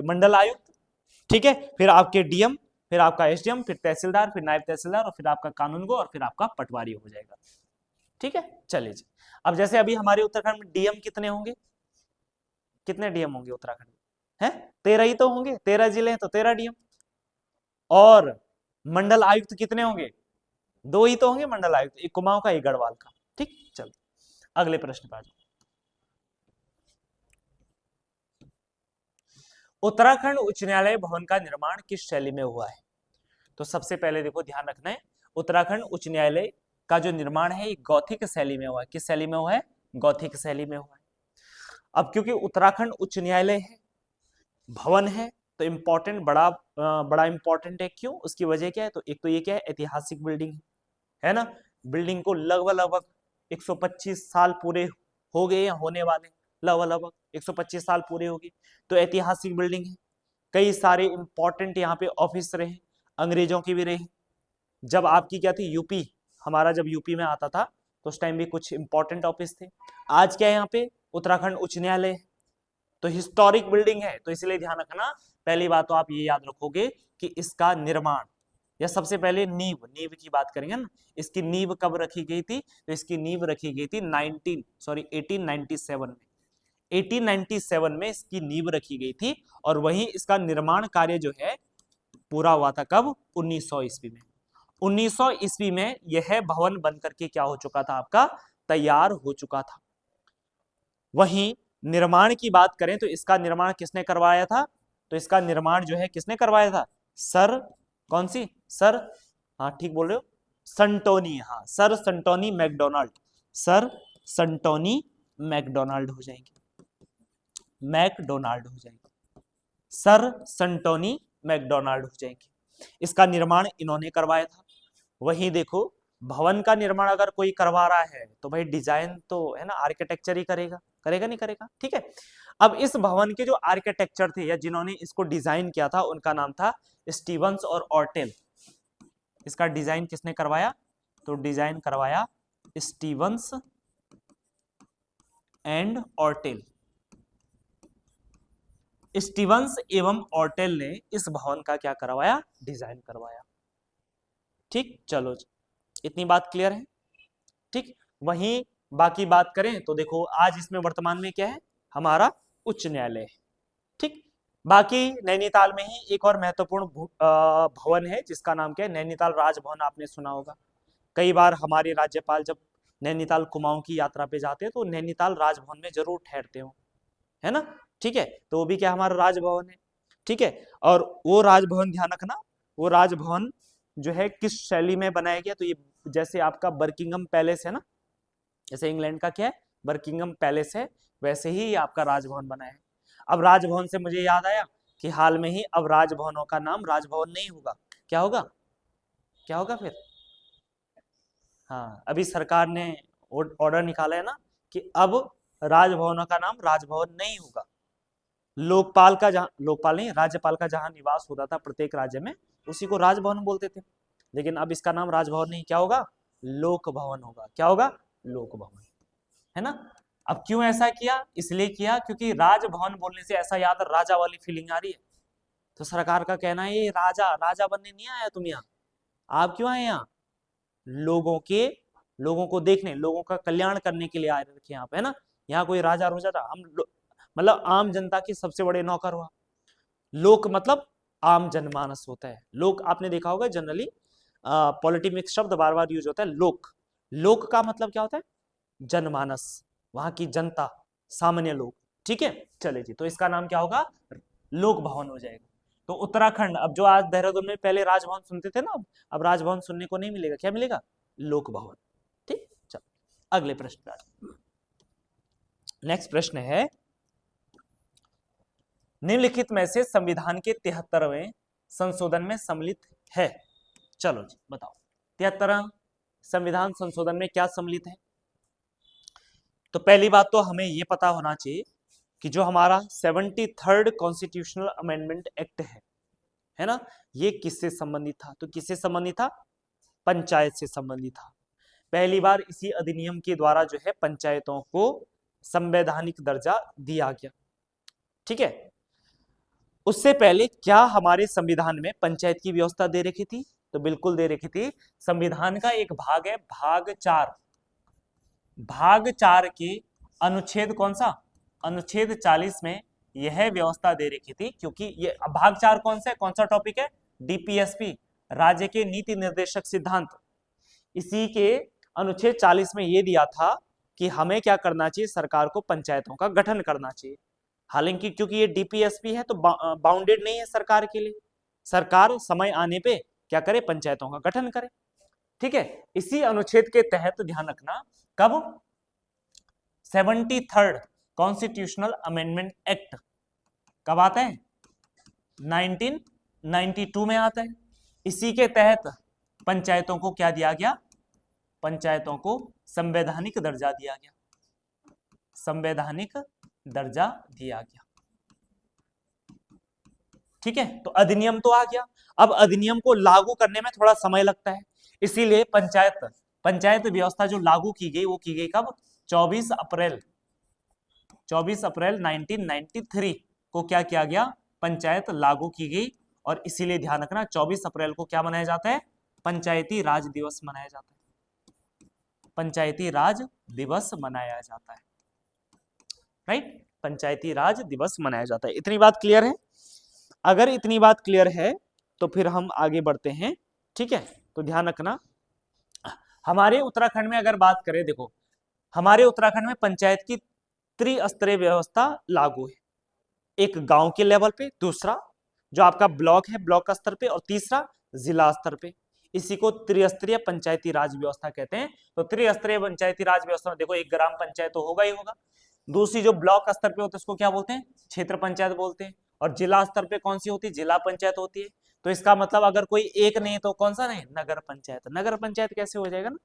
[SPEAKER 1] मंडल आयुक्त, ठीक है, फिर आपके डीएम, फिर आपका एसडीएम, फिर तहसीलदार, फिर नायब तहसीलदार, और फिर आपका कानूनगो, और फिर आपका पटवारी हो जाएगा। ठीक है, चलिए जी। अब जैसे अभी हमारे उत्तराखंड में डीएम कितने होंगे? कितने डीएम होंगे उत्तराखंड में? है 13 ही तो होंगे, 13 जिले हैं तो 13 डीएम। और मंडल आयुक्त कितने होंगे? 2 ही तो होंगे मंडल आयुक्त, एक कुमाऊं का, एक गढ़वाल का। ठीक, चलो अगले प्रश्न पर आ जाओ। उत्तराखंड उच्च न्यायालय भवन का निर्माण किस शैली में हुआ है? तो सबसे पहले देखो, ध्यान रखना है, उत्तराखंड उच्च न्यायालय का जो निर्माण है, गौथिक शैली में हुआ है। किस शैली में हुआ है? गौथिक शैली में हुआ है। अब क्योंकि उत्तराखंड उच्च न्यायालय है, भवन है, तो इंपॉर्टेंट, बड़ा इंपॉर्टेंट है। क्यों? उसकी वजह क्या है? तो एक तो ये क्या है, ऐतिहासिक बिल्डिंग है ना। बिल्डिंग को लगभग 125 साल पूरे हो गए या होने वाले, लगभग 125 साल पूरे हो गए। तो ऐतिहासिक बिल्डिंग है। कई सारे इंपॉर्टेंट यहाँ पे ऑफिस रहे, अंग्रेजों की भी रही। जब आपकी क्या थी, यूपी, हमारा जब यूपी में आता था तो उस टाइम भी कुछ इंपॉर्टेंट ऑफिस थे। आज क्या है यहाँ पे? उत्तराखंड उच्च न्यायालय, तो हिस्टोरिक बिल्डिंग है, तो इसलिए ध्यान रखना। पहली बात तो आप ये याद रखोगे कि इसका निर्माण, या सबसे पहले नींव की बात करेंगे ना, इसकी नींव कब रखी गई थी? तो इसकी नींव रखी गई थी 1897 में। 1897 में इसकी नींव रखी गई थी, और वहीं इसका निर्माण कार्य जो है पूरा हुआ था कब? 1900 ईस्वी में। 1900 ईस्वी में यह भवन बनकर के क्या हो चुका था? आपका तैयार हो चुका था। वहीं निर्माण की बात करें तो इसका निर्माण किसने करवाया था? तो इसका निर्माण जो है किसने करवाया था? सर, कौन सी? सर, हाँ ठीक बोल रहे हो, संटोनी। हाँ, सर संटोनी मैकडोनाल्ड। सर संटोनी मैकडोनाल्ड हो जाएंगे, मैकडोनाल्ड हो जाएंगे, सर संटोनी मैकडोनाल्ड हो जाएंगे। इसका निर्माण इन्होंने करवाया था। वहीं देखो, भवन का निर्माण अगर कोई करवा रहा है तो भाई डिजाइन तो है ना, आर्किटेक्चर ही करेगा, करेगा नहीं करेगा? ठीक है। अब इस भवन के जो आर्किटेक्चर थे या जिन्होंने इसको डिजाइन किया था, उनका नाम था स्टीवंस और ऑर्टेल। इसका डिजाइन किसने करवाया? तो डिजाइन करवाया स्टीवंस एंड ऑर्टेल। स्टीवंस एवं ऑर्टेल ने इस भवन का क्या करवाया? डिजाइन करवाया। ठीक, चलो इतनी बात क्लियर है। ठीक, वहीं बाकी बात करें तो देखो, आज इसमें वर्तमान में क्या है? हमारा उच्च न्यायालय है। ठीक, बाकी नैनीताल में ही एक और महत्वपूर्ण भवन है, जिसका नाम क्या है? नैनीताल राजभवन। आपने सुना होगा, कई बार हमारे राज्यपाल जब नैनीताल कुमाऊं की यात्रा पे जाते हैं तो नैनीताल राजभवन में जरूर ठहरते हो, है ना। ठीक है, तो वो भी क्या हमारा राजभवन है। ठीक है, और वो राजभवन ध्यान रखना, वो राजभवन जो है किस शैली में बनाया गया? तो ये जैसे आपका बर्किंगम पैलेस है ना, जैसे इंग्लैंड का क्या है, बर्किंगम पैलेस है, वैसे ही आपका राजभवन बना है। अब राजभवन से मुझे याद आया कि हाल में ही अब राजभवनों का नाम राजभवन नहीं होगा। क्या होगा? क्या होगा फिर? हाँ, अभी सरकार ने ऑर्डर निकाला है ना कि अब राजभवनों का नाम राजभवन नहीं होगा। लोकपाल का जहां, लोकपाल नहीं, राज्यपाल का जहां निवास होता था प्रत्येक राज्य में, उसी को राजभवन बोलते थे। लेकिन अब इसका नाम राजभवन नहीं, क्या होगा? लोक भवन होगा। क्या होगा? लोक भवन, है ना। अब क्यों ऐसा किया? इसलिए किया क्योंकि राजभवन बोलने से ऐसा याद राजा वाली फीलिंग आ रही है। तो सरकार का कहना है ये राजा राजा बनने नहीं आया तुम यहाँ, आप क्यों आए यहाँ? लोगों को देखने, लोगों का कल्याण करने के लिए आए रखे यहाँ पे, है ना। यहाँ कोई राजा रोजा था, हम मतलब आम जनता के सबसे बड़े नौकर हुआ। लोक मतलब आम जनमानस होता है। लोक आपने देखा होगा जनरली पॉलिटिक्स शब्द बार बार यूज होता है। लोक, लोक का मतलब क्या होता है? जनमानस, वहां की जनता, सामान्य लोग। ठीक है, चले जी, तो इसका नाम क्या होगा? लोक भवन हो जाएगा। तो उत्तराखंड, अब जो आज देहरादून में पहले राजभवन सुनते थे ना, अब राजभवन सुनने को नहीं मिलेगा, क्या मिलेगा? लोक भवन। ठीक, चलो अगले प्रश्न पे। नेक्स्ट प्रश्न है, निम्नलिखित में से संविधान के 73वें संशोधन में सम्मिलित है? चलो जी बताओ, 73वां संविधान संशोधन में क्या सम्मिलित है? तो पहली बात तो हमें यह पता होना चाहिए कि जो हमारा 73rd कॉन्स्टिट्यूशनल अमेंडमेंट एक्ट है ना, ये किससे संबंधित था? तो किससे संबंधित था? पंचायत से संबंधित था। पहली बार इसी अधिनियम के द्वारा जो है पंचायतों को संवैधानिक दर्जा दिया गया। ठीक है, उससे पहले क्या हमारे संविधान में पंचायत की व्यवस्था दे रखी थी? तो बिल्कुल दे रखी थी। संविधान का एक भाग है भाग 4, भाग 4 के अनुच्छेद कौन सा? अनुच्छेद 40 में यह व्यवस्था दे रखी थी, क्योंकि ये भाग 4 कौन सा टॉपिक है? डीपीएसपी, राज्य के नीति निर्देशक सिद्धांत। इसी के अनुच्छेद 40 में यह दिया था कि हमें क्या करना चाहिए? सरकार को पंचायतों का गठन करना चाहिए। हालांकि क्योंकि ये डीपीएसपी है तो बाउंडेड नहीं है सरकार के लिए, सरकार समय आने पे क्या करे? पंचायतों का गठन करे। ठीक है, इसी अनुच्छेद के तहत ध्यान रखना, कब? 73rd कॉन्स्टिट्यूशनल अमेंडमेंट एक्ट कब आता है? 1992 में आता है। इसी के तहत पंचायतों को क्या दिया गया? पंचायतों को संवैधानिक दर्जा दिया गया, संवैधानिक दर्जा दिया गया। ठीक है, तो अधिनियम तो आ गया। अब अधिनियम को लागू करने में थोड़ा समय लगता है, इसीलिए पंचायत व्यवस्था जो लागू की गई वो की गई कब? 24 अप्रैल 1993 को क्या किया गया? पंचायत लागू की गई। और इसीलिए ध्यान रखना 24 अप्रैल को क्या मनाया जाता है? पंचायती राज दिवस मनाया जाता है। पंचायती राज दिवस मनाया जाता है, राइट? पंचायती राज दिवस मनाया जाता है। इतनी बात क्लियर है? अगर इतनी बात क्लियर है तो फिर हम आगे बढ़ते हैं। ठीक है, तो ध्यान रखना, हमारे उत्तराखंड में अगर बात करें, देखो हमारे उत्तराखंड में पंचायत की त्रिस्तरीय व्यवस्था लागू है। एक गांव के लेवल पे, दूसरा जो आपका ब्लॉक है ब्लॉक का स्तर पे, और तीसरा जिला स्तर पे। इसी को त्रिस्तरीय पंचायती राज व्यवस्था कहते हैं। तो त्रिस्तरीय पंचायती राज व्यवस्था में देखो, एक ग्राम पंचायत तो होगा ही होगा, दूसरी जो ब्लॉक स्तर पे होती है उसको क्या बोलते हैं? क्षेत्र पंचायत बोलते हैं। और जिला स्तर पे कौन सी होती है? जिला पंचायत होती है। तो इसका मतलब अगर कोई एक नहीं तो कौन सा नहीं? नगर पंचायत। नगर पंचायत कैसे हो जाएगा ना?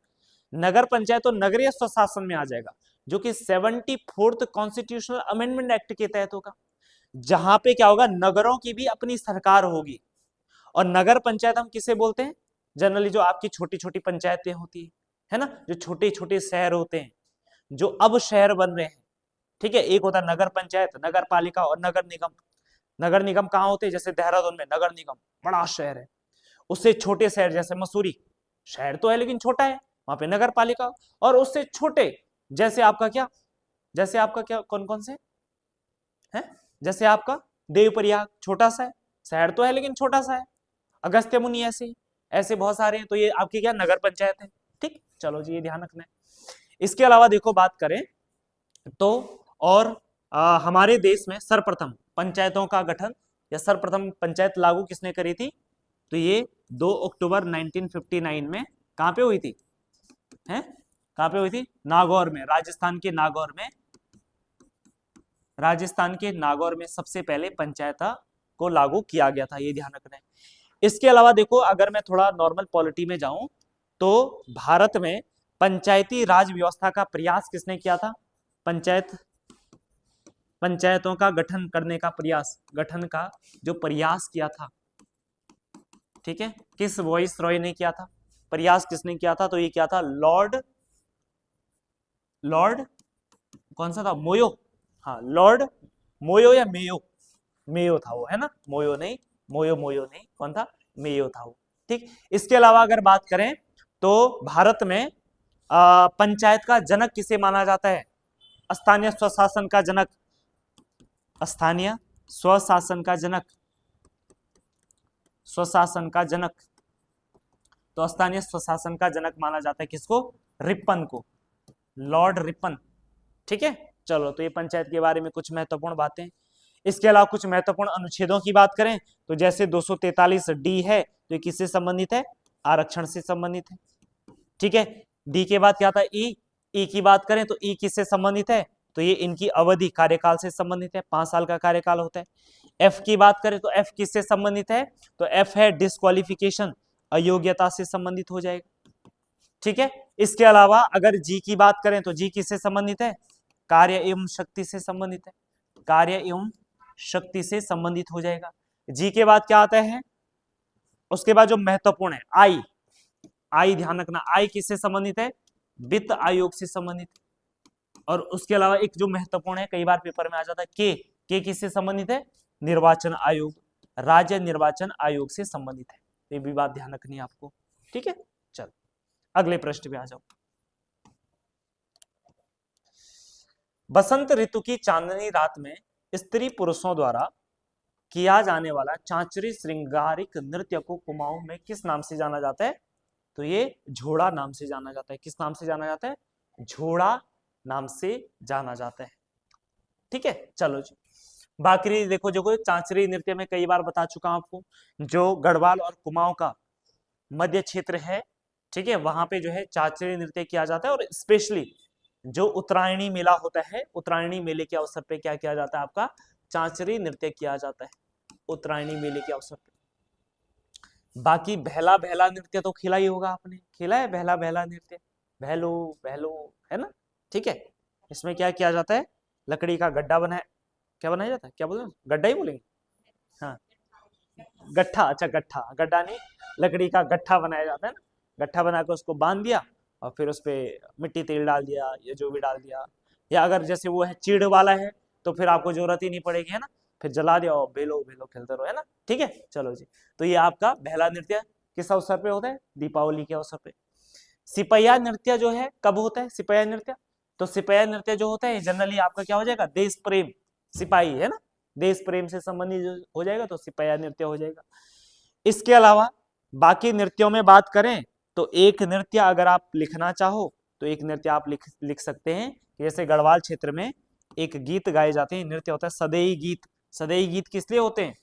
[SPEAKER 1] नगर पंचायत तो नगरीय स्वशासन में आ जाएगा, जो कि 74th कॉन्स्टिट्यूशनल अमेंडमेंट एक्ट के तहत होगा, जहां पे क्या होगा? नगरों की भी अपनी सरकार होगी। और नगर पंचायत हम किसे बोलते हैं? जनरली जो आपकी छोटी छोटी पंचायतें होती है ना, जो छोटे छोटे शहर होते हैं, जो अब शहर बन रहे हैं। ठीक है, एक होता है नगर पंचायत, नगर पालिका और नगर निगम। नगर निगम कहाँ होते हैं? जैसे देहरादून में नगर निगम बड़ा शहर है, उससे छोटे शहर जैसे मसूरी, शहर तो है लेकिन छोटा है, वहां पे नगर पालिका। और उससे छोटे जैसे आपका क्या, जैसे आपका क्या, कौन कौन से है? जैसे आपका देवप्रयाग, छोटा सा है, शहर तो है लेकिन छोटा सा है। अगस्त्य मुनि, ऐसे ऐसे बहुत सारे हैं, तो ये आपकी क्या? नगर पंचायत है। ठीक, चलो जी, ये ध्यान रखना है। इसके अलावा देखो बात करें तो, और हमारे देश में सर्वप्रथम पंचायतों का गठन या सर्वप्रथम पंचायत लागू किसने करी थी? तो ये 2 अक्टूबर 1959 में कहां पे हुई थी? हैं, कहां पे हुई थी? नागौर में, राजस्थान के नागौर में। राजस्थान के नागौर में सबसे पहले पंचायत को लागू किया गया था, ये ध्यान रखना है। इसके अलावा देखो, अगर मैं थोड़ा नॉर्मल पॉलिटी में जाऊं तो भारत में पंचायती राज व्यवस्था का प्रयास किसने किया था? पंचायतों का गठन करने का प्रयास, गठन का जो प्रयास किया था, ठीक है, किस वॉइस रॉय ने किया था? प्रयास किसने किया था? तो ये किया था लॉर्ड कौन सा था, मोयो, हाँ लॉर्ड मोयो या मेयो, मेयो था वो, है ना, मोयो नहीं, मोयो मोयो नहीं, कौन था, मेयो था वो। ठीक, इसके अलावा अगर बात करें तो भारत में पंचायत का जनक किसे माना जाता है, स्थानीय स्वशासन का जनक, स्थानीय स्वशासन का जनक, स्वशासन का जनक, तो स्थानीय स्वशासन का जनक माना जाता है किसको, रिपन को, लॉर्ड रिपन। ठीक है, चलो तो ये पंचायत के बारे में कुछ महत्वपूर्ण बातें। इसके अलावा कुछ महत्वपूर्ण अनुच्छेदों की बात करें तो जैसे 243 डी है, तो ये किससे संबंधित है, आरक्षण से संबंधित है। ठीक है, डी के बाद क्या था, ई, ई की बात करें तो ई किससे संबंधित है, तो ये इनकी अवधि कार्यकाल से संबंधित है, 5 साल का कार्यकाल होता है। एफ की बात करें तो एफ किससे संबंधित है, तो एफ है डिस्क्वालिफिकेशन, अयोग्यता से संबंधित हो जाएगा। ठीक है, इसके अलावा अगर जी की बात करें तो जी किससे संबंधित है, कार्य एवं शक्ति से संबंधित है, कार्य एवं शक्ति से संबंधित हो जाएगा। जी के बाद क्या आता है, उसके बाद जो महत्वपूर्ण है आई, आई ध्यान रखना, आई किससे संबंधित है, वित्त आयोग से संबंधित है। और उसके अलावा एक जो महत्वपूर्ण है, कई बार पेपर में आ जाता है के किससे संबंधित है, निर्वाचन आयोग, राज्य निर्वाचन आयोग से संबंधित है। ये भी बात ध्यान रखनी है आपको। ठीक है, चलो अगले प्रश्न पे आ जाओ। बसंत ऋतु की चांदनी रात में स्त्री पुरुषों द्वारा किया जाने वाला चांचरी श्रृंगारिक नृत्य को कुमाऊं में किस नाम से जाना जाता है, तो ये झोड़ा नाम से जाना जाता है। किस नाम से जाना जाता है, झोड़ा नाम से जाना जाता है। ठीक है, चलो जी, बाकी देखो जो चांचरी नृत्य में कई बार बता चुका हूं आपको, जो गढ़वाल और कुमाऊं का मध्य क्षेत्र है, ठीक है, वहां पे जो है चांचरी नृत्य किया जाता है। और स्पेशली जो उत्तरायणी मेला होता है, उत्तरायणी मेले के अवसर पे क्या किया जाता है, आपका चांचरी नृत्य किया जाता है उत्तरायणी मेले के अवसर पे। बाकी बहला बहला नृत्य तो खेला ही होगा आपने, खेला है बहला बहला नृत्य, बहलो बहलो, है ना। ठीक है, इसमें क्या किया जाता है, लकड़ी का गड्ढा बनाया, क्या बनाया जाता है, क्या बोले, गड्ढा ही बोलेंगे, हाँ गट्ठा, अच्छा गट्ठा, गड्ढा नहीं, लकड़ी का गट्ठा बनाया जाता है ना, गट्ठा बनाकर उसको बांध दिया और फिर उस पर मिट्टी तेल डाल दिया या जो भी डाल दिया, या अगर जैसे वो है चीड़ वाला है तो फिर आपको जरूरत ही नहीं पड़ेगी, है ना, फिर जला दिया और बेलो बेलो खेलते रहो, है ना। ठीक है, चलो जी, तो ये आपका बहला नृत्य किस अवसर पे होता है, दीपावली के अवसर पे। सिपहिया नृत्य जो है कब होता है, सिपहिया नृत्य, तो सिपहिया नृत्य जो होता है जनरली आपका क्या हो जाएगा, देश प्रेम, सिपाही है ना, देश प्रेम से संबंधित हो जाएगा तो सिपहिया नृत्य हो जाएगा। इसके अलावा बाकी नृत्यों में बात करें तो एक नृत्य अगर आप लिखना चाहो तो एक नृत्य आप लिख सकते हैं, जैसे गढ़वाल क्षेत्र में एक गीत गाए जाते हैं, नृत्य होता है सदैई गीत। सदैई गीत किस लिए होते हैं,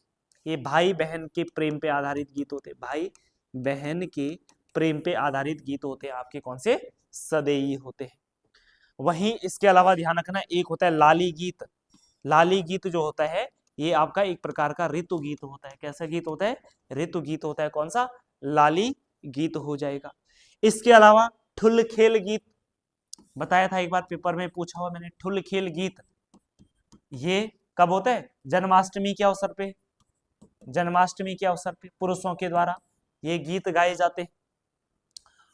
[SPEAKER 1] ये भाई बहन के प्रेम पे आधारित गीत होते हैं, भाई बहन के प्रेम पे आधारित गीत होते हैं आपके, कौन से, सदैई होते हैं। वहीं इसके अलावा ध्यान रखना एक होता है लाली गीत। लाली गीत जो होता है ये आपका एक प्रकार का ऋतु गीत होता है। कैसा गीत होता है, ऋतु गीत होता है, कौन सा, लाली गीत हो जाएगा। इसके अलावा ठुल खेल गीत बताया था एक बार पेपर में पूछा हुआ मैंने, ठुल खेल गीत ये कब होता है, जन्माष्टमी के अवसर पे, जन्माष्टमी के अवसर पे पुरुषों के द्वारा ये गीत गाए जाते हैं।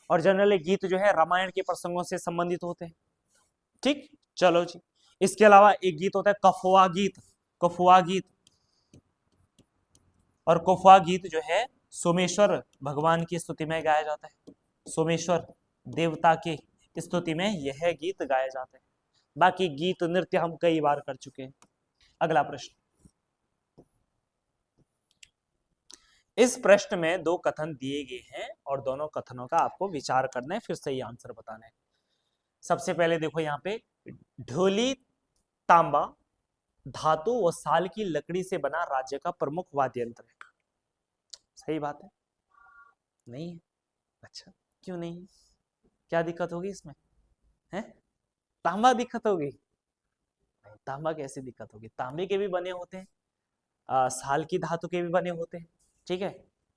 [SPEAKER 1] और जनरली गीत जो है रामायण के प्रसंगों से संबंधित होते हैं। ठीक, चलो जी, इसके अलावा एक गीत होता है कफुआ गीत, कफुआ गीत, और कफुआ गीत जो है सोमेश्वर भगवान की स्तुति में गाया जाता है, सोमेश्वर देवता की स्तुति में यह गीत गाया जाता है। बाकी गीत नृत्य हम कई बार कर चुके हैं। अगला प्रश्न, इस प्रश्न में 2 कथन दिए गए हैं और दोनों कथनों का आपको विचार करना है, फिर सही आंसर बताना है। सबसे पहले देखो यहाँ पे, ढोली तांबा धातु व साल की लकड़ी से बना राज्य का प्रमुख वाद्य यंत्र है। सही बात है, नहीं है, अच्छा क्यों नहीं है, क्या दिक्कत होगी इसमें, है तांबा दिक्कत होगी, तांबा कैसी दिक्कत होगी, तांबे के भी बने होते हैं, साल की धातु के भी बने होते हैं। ठीक है,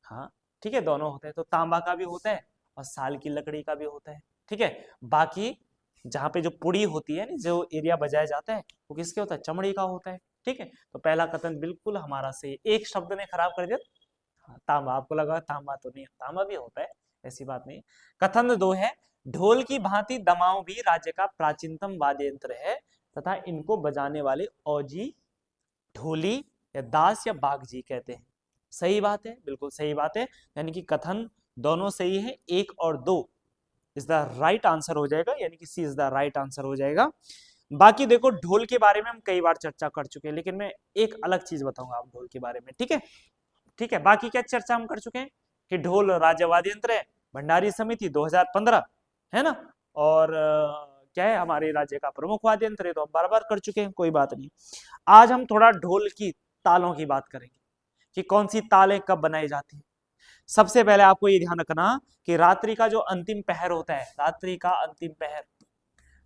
[SPEAKER 1] हाँ ठीक है, दोनों होते हैं, तो तांबा का भी होता है और साल की लकड़ी का भी होता है। ठीक है, बाकी जहाँ पे जो पुड़ी होती है, जो एरिया बजाया जाता है वो किसके होता है, चमड़ी का होता है। ठीक है, तो पहला कथन बिल्कुल हमारा सही, एक शब्द ने खराब कर दिया, तांबा, आपको लगा तांबा तो नहीं, तांबा भी होता है, ऐसी बात नहीं। कथन 2 है, ढोल की भांति दमाऊ भी राज्य का प्राचीनतम वाद्य यंत्र है, तथा इनको बजाने वाले औजी, ढोली या दास या बागजी कहते हैं। सही बात है, बिल्कुल सही बात है, यानी कि कथन दोनों सही है, 1 और 2 इज द राइट आंसर हो जाएगा, यानी कि सी इज द राइट आंसर हो जाएगा। बाकी देखो ढोल के बारे में हम कई बार चर्चा कर चुके हैं, लेकिन मैं एक अलग चीज बताऊंगा आप ढोल के बारे में, ठीक है। ठीक है, बाकी क्या चर्चा हम कर चुके हैं कि ढोल राज्य वाद्य यंत्र है, भंडारी समिति 2015, है ना, और क्या है, हमारे राज्य का प्रमुख वाद्य यंत्र है, तो हम बार बार कर चुके हैं, कोई बात नहीं। आज हम थोड़ा ढोल की तालों की बात करेंगे कि कौन सी तालें कब बनाई जाती है। सबसे पहले आपको ये ध्यान रखना कि रात्रि का जो अंतिम पहर होता है, रात्रि का अंतिम पहर,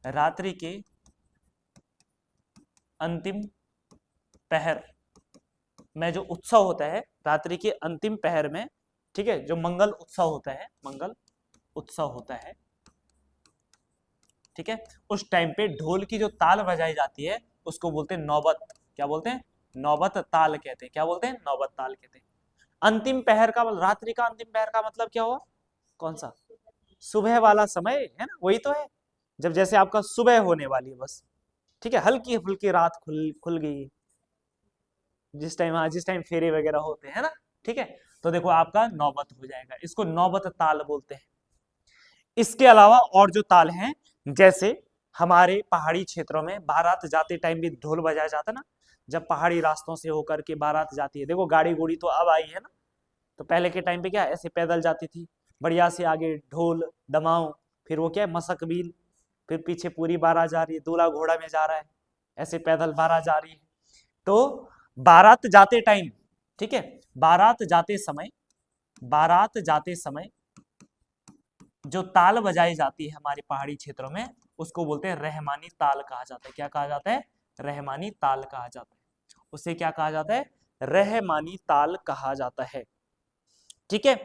[SPEAKER 1] रात्रि के अंतिम पहर में जो उत्सव होता है, रात्रि के अंतिम पहर में, ठीक है, जो मंगल उत्सव होता है, मंगल उत्सव होता है, ठीक है, उस टाइम पे ढोल की जो ताल बजाई जाती है उसको बोलते हैं नौबत। क्या बोलते हैं? नौबत ताल कहते हैं। क्या बोलते हैं? नौबत ताल कहते हैं। अंतिम पहर का, रात्रि का अंतिम पहर का मतलब क्या हुआ? कौन सा? सुबह वाला समय है ना, वही तो है, जब जैसे आपका सुबह होने वाली है बस, ठीक है, हल्की फुल्की रात खुल गई है, जिस टाइम फेरे वगैरह होते हैं ना, ठीक है, तो देखो आपका नौबत हो जाएगा, इसको नौबत ताल बोलते हैं। इसके अलावा और जो ताल हैं, जैसे हमारे पहाड़ी क्षेत्रों में बारात जाते टाइम भी ढोल बजाया जाता है ना, जब पहाड़ी रास्तों से होकर के बारात जाती है, देखो गाड़ी घोड़ी तो अब आई है ना, तो पहले के टाइम पे क्या ऐसे पैदल जाती थी, बढ़िया से आगे ढोल दमाऊं, फिर वो क्या है मसकबीन, फिर पीछे पूरी बारात जा रही है, दूल्हा घोड़ा में जा रहा है, ऐसे पैदल बारात जा रही है। तो बारात जाते टाइम, ठीक है, बारात जाते समय जो ताल बजाई जाती है हमारे पहाड़ी क्षेत्रों में, उसको बोलते हैं रहमानी ताल कहा जाता है। क्या कहा जाता है? रहमानी ताल कहा जाता है। उसे क्या कहा जाता है? रहमानी ताल कहा जाता है, ठीक है।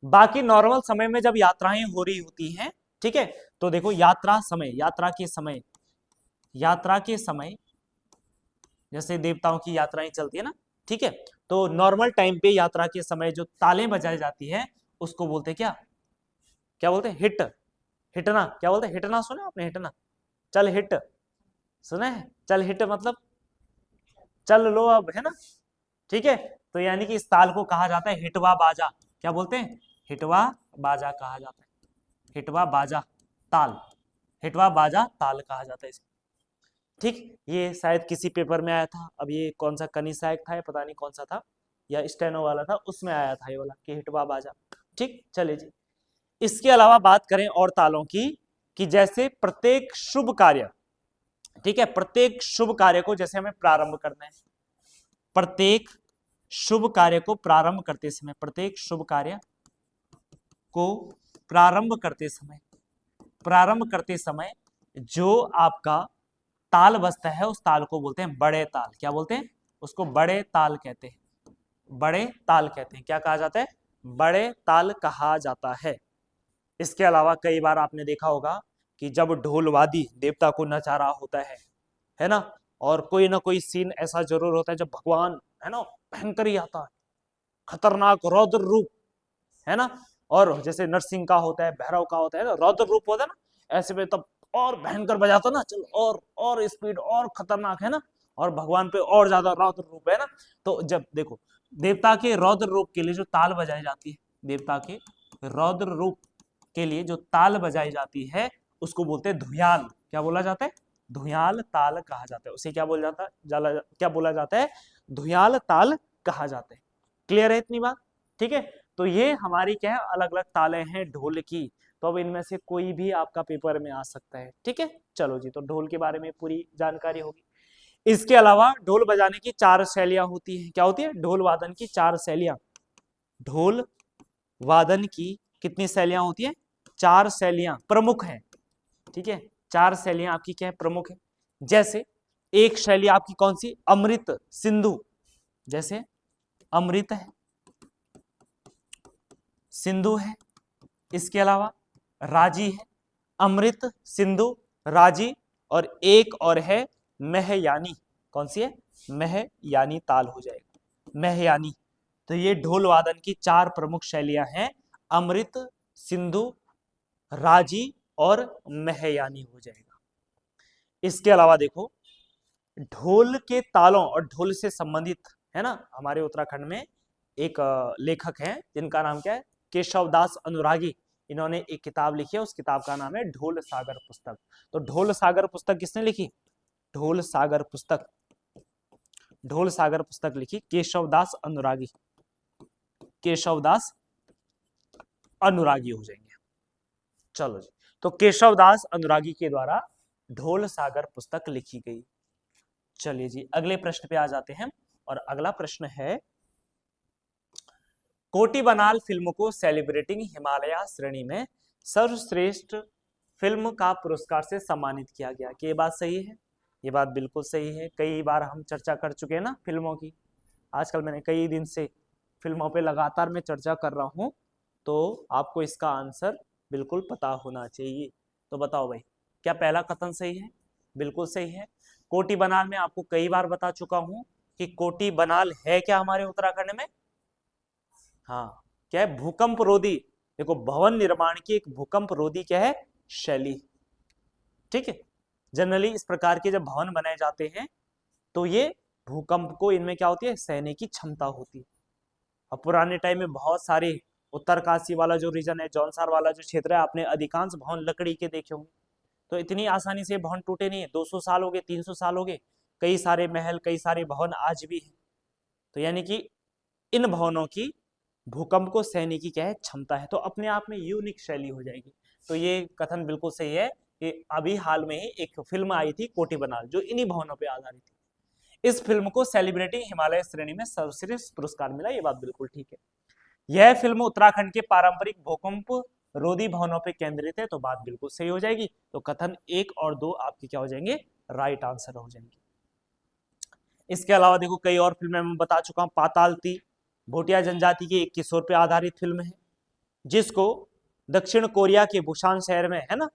[SPEAKER 1] बाकी नॉर्मल समय में जब यात्राएं हो रही होती हैं, ठीक है, तो देखो यात्रा के समय जैसे देवताओं की यात्राएं चलती है ना, ठीक है, तो नॉर्मल टाइम पे यात्रा के समय जो तालें बजाई जाती है उसको बोलते हैं क्या? क्या बोलते हैं? हिटना। क्या बोलते हैं? हिटना। सुना आपने? हिटना, चल हिट, सुना है? चल हिट मतलब चल लो अब, है ना, ठीक है। तो यानी कि इस ताल को कहा जाता है हिटवा बाजा। क्या बोलते हैं? हिटवा बाजा कहा जाता है, हिटवा बाजा ताल, हिटवा बाजा ताल कहा जाता है इसे, ठीक। ये शायद किसी पेपर में आया था, अब ये कौन सा कनिसायक था या पता नहीं कौन सा था, या स्टेनो वाला था, उसमें आया था ये वाला कि हिटवा बाजा, ठीक। चले जी, इसके अलावा बात करें और तालों की, कि जैसे प्रत्येक शुभ कार्य, ठीक है, प्रत्येक शुभ कार्य को जैसे हमें प्रारंभ करना है, प्रत्येक शुभ कार्य को प्रारंभ करते समय, प्रत्येक शुभ कार्य को प्रारंभ करते समय जो आपका ताल बजता है उस ताल को बोलते हैं बड़े ताल। क्या बोलते हैं? उसको बड़े ताल कहते हैं, बड़े ताल कहते हैं। क्या कहा जाता है? बड़े ताल कहा जाता है। इसके अलावा कई बार आपने देखा होगा कि जब ढोलवादी देवता को नचा रहा होता है ना, और कोई ना कोई सीन ऐसा जरूर होता है जब भगवान, है ना, भयंकर ही आता है, खतरनाक रौद्र रूप, है ना, और जैसे नरसिंह का होता है, भैरव का होता है ना, रौद्र रूप होता है ना, ऐसे में तब और भयंकर बजाता ना, चल और स्पीड और खतरनाक, है ना, और भगवान पे और ज्यादा रौद्र रूप है ना। तो जब देखो देवता के रौद्र रूप के लिए जो ताल बजाई जाती है, देवता के रौद्र रूप के लिए जो ताल बजाई जाती है उसको बोलते हैं धुयाल। क्या बोला जाता है? धुयाल ताल कहा जाता है। उसे क्या बोला जाता है? धुयाल ताल कहा जाता है। क्लियर है इतनी बात? ठीक है, तो ये हमारी क्या है, अलग अलग तालें हैं ढोल की। तो अब इनमें से कोई भी आपका पेपर में आ सकता है, ठीक है। चलो जी, तो ढोल के बारे में पूरी जानकारी होगी। इसके अलावा ढोल बजाने की 4 शैलियां होती हैं। क्या होती है? ढोल वादन की 4 शैलियां। ढोल वादन की कितनी शैलियां होती है? 4 शैलियां प्रमुख हैं, ठीक है। 4 शैलियां आपकी क्या है? प्रमुख है। जैसे एक शैली आपकी कौन सी? अमृत सिंधु। जैसे अमृत है, सिंधु है, इसके अलावा राजी है, अमृत, सिंधु, राजी, और एक और है महयानी। कौन सी है? महयानी ताल हो जाएगा, महयानी। तो ये ढोल वादन की 4 प्रमुख शैलियां हैं, अमृत, सिंधु, राजी और महयानी हो जाएगा। इसके अलावा देखो, ढोल के तालों और ढोल से संबंधित, है ना, हमारे उत्तराखंड में एक लेखक हैं जिनका नाम क्या है, केशव दास अनुरागी। इन्होंने एक किताब लिखी है, उस किताब का नाम है ढोल सागर पुस्तक। तो ढोल सागर पुस्तक किसने लिखी? ढोल सागर पुस्तक, ढोल सागर पुस्तक लिखी केशव दास अनुरागी, केशव दास अनुरागी हो जाएंगे। चलो जी, तो केशव दास अनुरागी के द्वारा ढोल सागर पुस्तक लिखी गई। चलिए जी, अगले प्रश्न पे आ जाते हैं, और अगला प्रश्न है, कोटी बनाल फिल्म को सेलिब्रेटिंग हिमालय श्रेणी में सर्वश्रेष्ठ फिल्म का पुरस्कार से सम्मानित किया गया। कि ये बात सही है? ये बात बिल्कुल सही है। कई बार हम चर्चा कर चुके हैं ना फिल्मों की। आजकल मैंने कई दिन से फिल्मों पे लगातार मैं चर्चा कर रहा हूं, तो आपको इसका आंसर बिल्कुल पता होना चाहिए। तो बताओ भाई, क्या पहला कथन सही है? बिल्कुल सही है। कोटी बनाल में आपको कई बार बता चुका हूं कि कोटी बनाल है क्या हमारे उत्तराखंड में? हाँ, क्या है? भूकंप रोधी। देखो, भवन निर्माण की एक भूकंप रोधी क्या है? शैली। ठीक है, जनरली इस प्रकार के जब भवन बनाए जाते हैं तो ये भूकंप को, इनमें क्या होती है? सहने की क्षमता होती है। अब पुराने टाइम में बहुत सारे, उत्तरकाशी वाला जो रीजन है, जौनसार वाला जो क्षेत्र है, आपने अधिकांश भवन लकड़ी के देखे होंगे। तो इतनी आसानी से भवन टूटे नहीं है। 200 साल हो गए, 300 साल हो गए, कई सारे महल, कई सारे भवन आज भी हैं। तो यानी कि इन भवनों की भूकंप को सहने की क्या है? क्षमता है। तो अपने आप में यूनिक शैली हो जाएगी। तो ये कथन बिल्कुल सही है कि अभी हाल में ही एक फिल्म आई थी कोटी बनाल, जो इन्हीं भवनों पर आधारित थी। इस फिल्म को सेलिब्रेटिंग हिमालय श्रेणी में सर्वश्रेष्ठ पुरस्कार मिला। ये बात बिल्कुल ठीक है। यह फिल्म उत्तराखंड के पारंपरिक भूकंप रोधी भवनों पर केंद्रित है। तो बात बिल्कुल सही हो जाएगी। तो कथन 1 और 2 आपके क्या हो जाएंगे? राइट आंसर हो जाएंगे। इसके अलावा देखो, कई और फिल्में मैं बता चुका हूं। पाताल ती भोटिया जनजाति की एक किशोर पे आधारित फिल्म है, जिसको दक्षिण कोरिया के बुसान शहर में, है ना,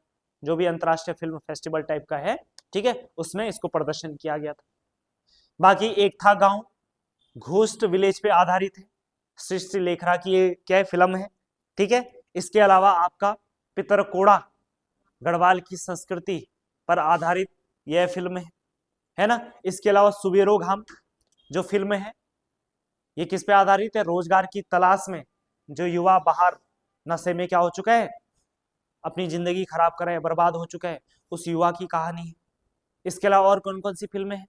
[SPEAKER 1] जो भी अंतरराष्ट्रीय फिल्म फेस्टिवल टाइप का है, ठीक है, उसमें इसको प्रदर्शन किया गया था। बाकी एक था गांव, घोस्ट विलेज पे आधारित है, सृष्टि लेखरा की ये क्या फिल्म है, ठीक है। इसके अलावा आपका पितरकोड़ा गढ़वाल की संस्कृति पर आधारित यह फिल्म है ना। इसके अलावा सुबेरो घाम जो फिल्म है, ये किस पे आधारित है? रोजगार की तलाश में जो युवा बाहर नशे में क्या हो चुका है, अपनी जिंदगी खराब कर रहे हैं, बर्बाद हो चुका है, उस युवा की कहानी है। इसके अलावा और कौन कौन सी फिल्में हैं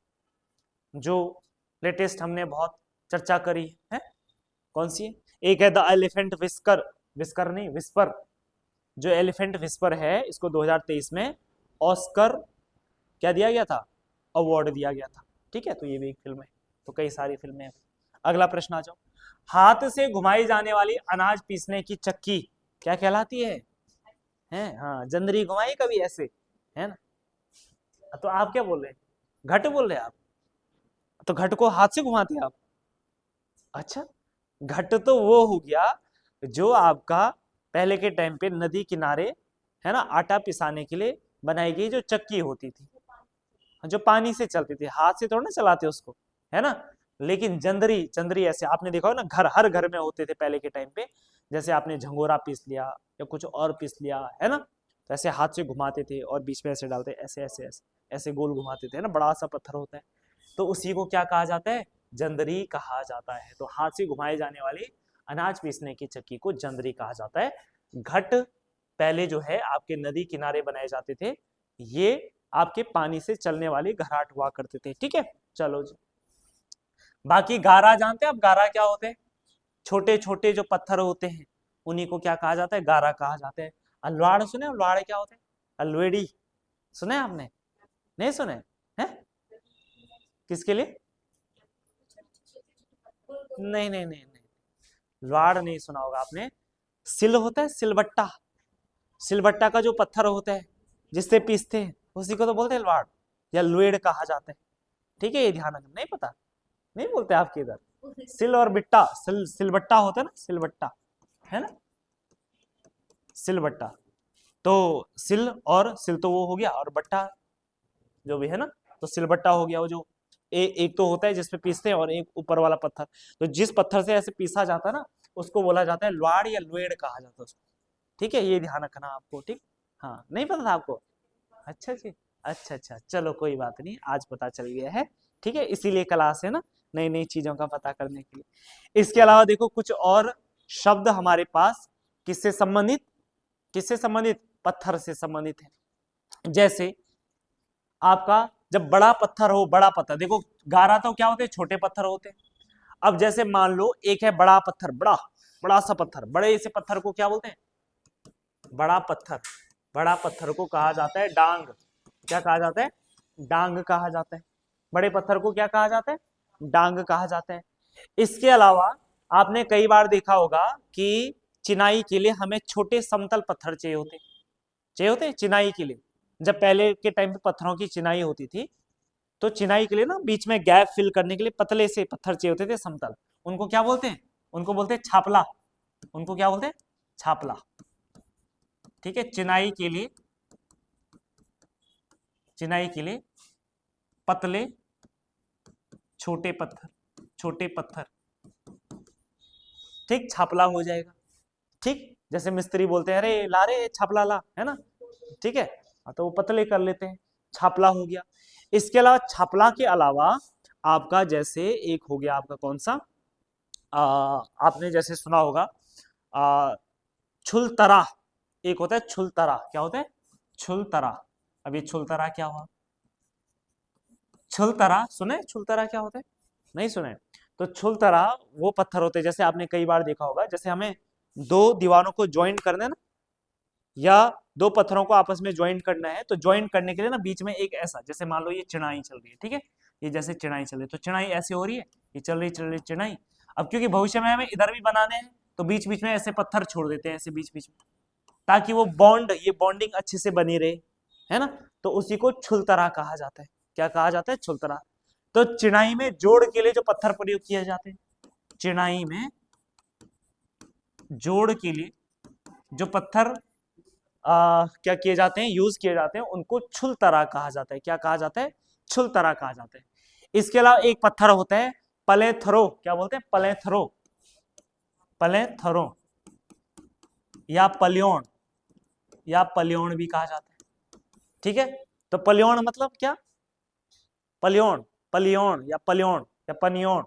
[SPEAKER 1] जो लेटेस्ट हमने बहुत चर्चा करी है? कौन सी है? एक है द एलिफेंट विस्कर, विस्कर नहीं विस्पर, जो एलिफेंट विस्पर है, इसको 2023 में ऑस्कर क्या दिया गया था? अवार्ड दिया गया था। ठीक है, तो ये भी एक फिल्म है। तो कई सारी फिल्में हैं। अगला प्रश्न आ जाओ। हाथ से घुमाई जाने वाली अनाज पीसने की चक्की क्या कहलाती है? हैं? हाँ, जंदरी घुमाई कभी ऐसे, है ना? तो आप क्या बोल रहे हैं? घट बोल रहे हैं आप? तो घट को हाथ से घुमाते हैं आप? अच्छा, घट तो वो हो गया जो आपका पहले के टाइम पे नदी किनारे, है ना, आटा पिसाने के लिए बनाई गई जो चक्की होती थी, जो पानी से चलती थी, हाथ से थोड़ा ना चलाते उसको, है ना। लेकिन जंदरी, चंदरी ऐसे आपने देखा हो ना, घर हर घर में होते थे पहले के टाइम पे। जैसे आपने झंगोरा पीस लिया या कुछ और पीस लिया, है ना, तो ऐसे हाथ से घुमाते थे और बीच में ऐसे डालते, ऐसे ऐसे ऐसे ऐसे गोल घुमाते थे, है ना, बड़ा सा पत्थर होता है। तो उसी को क्या कहा जाता है? जंदरी कहा जाता है। तो हाथ से घुमाए जाने वाली अनाज पीसने की चक्की को जंदरी कहा जाता है। घट पहले जो है आपके नदी किनारे बनाए जाते थे, ये आपके पानी से चलने वाली घराट हुआ करते थे। ठीक है, चलो जी। बाकी गारा जानते हैं आप? गारा क्या होते हैं? छोटे छोटे जो पत्थर होते हैं, उन्हीं को क्या कहा जाता है? गारा कहा जाता है। अलवाड़ सुने? अलवाड़ क्या होते हैं? अलवेड़ी सुने आपने? नहीं सुने हैं? किसके लिए? नहीं नहीं नहीं नहीं, लवाड़ नहीं सुना होगा आपने। सिल होता है, सिलबट्टा, सिलबट्टा का जो पत्थर होता है जिससे पीसते हैं, उसी को तो बोलते हैं लवाड़ या लुएड़ कहा जाता है। ठीक है, ये ध्यान रखना। नहीं पता? नहीं बोलते आपके इधर? सिल और बिट्टा, सिलबट्टा होता है ना, सिलबट्टा, है ना, सिलबट्टा। तो सिल और सिल तो वो हो गया, और बट्टा जो भी है ना, तो सिलबट्टा हो गया वो जो एक तो होता है जिसपे पीसते हैं, और एक ऊपर वाला पत्थर। तो जिस पत्थर से ऐसे पीसा जाता है ना, उसको बोला जाता है लवाड़ या लुएड़ कहा जाता है उसको। ठीक है, ये ध्यान रखना आपको। ठीक, हाँ, नहीं पता था आपको? अच्छा जी, अच्छा अच्छा, चलो कोई बात नहीं, आज पता चल गया है। ठीक है, इसीलिए क्लास है ना, नई नई चीजों का पता करने के लिए। इसके अलावा देखो कुछ और शब्द हमारे पास किससे संबंधित, किससे संबंधित, पत्थर से संबंधित है। जैसे आपका जब बड़ा पत्थर हो, बड़ा पत्थर देखो, गारा तो क्या होते हैं, छोटे पत्थर होते हैं। अब जैसे मान लो एक है बड़ा पत्थर, बड़ा बड़ा सा पत्थर, बड़े से पत्थर को क्या बोलते हैं, बड़ा पत्थर। बड़ा पत्थर को कहा जाता है डांग। क्या कहा जाता है, डांग कहा जाता है। बड़े पत्थर को क्या कहा जाता है, डांग कहा जाता है। इसके अलावा आपने कई बार देखा होगा कि चिनाई के लिए हमें छोटे समतल पत्थर चाहिए होते चिनाई के लिए। जब पहले के टाइम पे पत्थरों की चिनाई होती थी, तो चिनाई के लिए ना बीच में गैप फिल करने के लिए पतले से पत्थर चाहिए होते थे समतल। उनको क्या बोलते हैं, उनको बोलते हैं छापला। उनको क्या बोलते हैं, छापला। ठीक है, चिनाई के लिए, चिनाई के लिए पतले छोटे पत्थर, छोटे पत्थर, ठीक, छापला हो जाएगा। ठीक, जैसे मिस्त्री बोलते हैं अरे ला रे छापला ला, है ना, ठीक है, तो वो पतले कर लेते हैं, छापला हो गया। इसके अलावा छापला के अलावा आपका जैसे एक हो गया आपका कौन सा, आपने जैसे सुना होगा छुलतरा, एक होता है छुलतरा। क्या होता है, छुलतरा। अभी छुलतरा क्या हुआ, छुलतरा सुने, छुलतरा क्या होता है, नहीं सुने। तो छुलतरा वो पत्थर होते हैं, जैसे आपने कई बार देखा होगा, जैसे हमें दो दीवारों को ज्वाइंट करना है ना, या दो पत्थरों को आपस में ज्वाइंट करना है, तो ज्वाइंट करने के लिए ना बीच में एक ऐसा, जैसे मान लो ये चिनाई चल रही है, ठीक है, ये जैसे चिनाई चल रही है, तो चिनाई ऐसे हो रही है, ये चल रही चिनाई। अब क्योंकि भविष्य में हमें इधर भी बनाने हैं, तो बीच बीच में ऐसे पत्थर छोड़ देते हैं, ऐसे बीच बीच में, ताकि वो बॉन्ड, ये बॉन्डिंग अच्छे से बनी रहे, है ना। तो उसी को छुलतरा कहा जाता है। क्या कहा जाता है, छुलतरा। तो चिनाई में जोड़ के लिए जो पत्थर प्रयोग किए जाते हैं, चिनाई में जोड़ के लिए जो पत्थर क्या किए जाते हैं, यूज किए जाते हैं, उनको छुलतरा कहा जाता है। क्या कहा जाता है, छुलतरा कहा जाता है। इसके अलावा एक पत्थर होता है पलेथरो। क्या बोलते हैं, पलेथरो, पलेथरो या पलियोन, या पलियोन भी कहा जाता है। ठीक है, तो पलियोन मतलब क्या, पलियोन, पलियोन या पलियोन या पनियोन,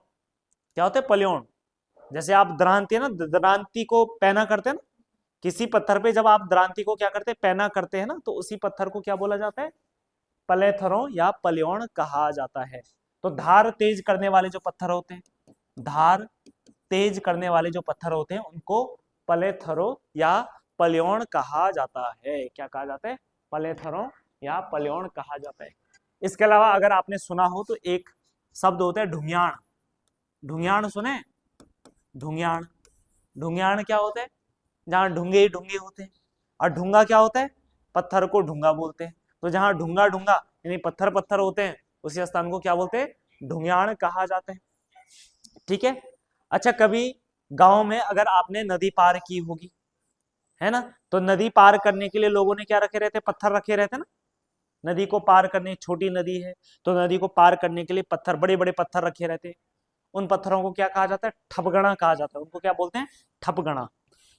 [SPEAKER 1] क्या होता है पलियोन। जैसे आप दरांती है ना, दरांती को पैना करते हैं ना, किसी पत्थर पे जब आप दरांती को क्या करते हैं, पैना करते हैं ना, तो उसी पत्थर को क्या बोला जाता है, पलेथरों या पलियोन कहा जाता है। तो धार तेज करने वाले जो पत्थर होते हैं, धार तेज करने वाले जो पत्थर होते हैं, उनको पलेथरों या पलियोन कहा जाता है। क्या कहा जाता है, पलेथरों या पलियोन कहा जाता है। इसके अलावा अगर आपने सुना हो तो एक शब्द होता है ढुंगियाण। ढुंगियाण सुने, ढुंगियाण, ढुंगियाण क्या होता है, जहां ढूंगे ही ढूंगे होते हैं। और ढूंगा क्या होता है, पत्थर को ढूंगा बोलते हैं। तो जहां ढूंगा ढूंगा यानी पत्थर पत्थर होते हैं, उसी स्थान को क्या बोलते हैं, ढुंगियाण कहा जाता है। ठीक है, अच्छा कभी गांव में अगर आपने नदी पार की होगी, है ना, तो नदी पार करने के लिए लोगों ने क्या रखे रहते, पत्थर रखे रहते ना। नदी को पार करने, छोटी नदी है तो नदी को पार करने के लिए पत्थर, बड़े बड़े पत्थर रखे रहते हैं। उन पत्थरों को क्या कहा जाता है, ठपगणा कहा जाता है। उनको क्या बोलते हैं, ठपगणा।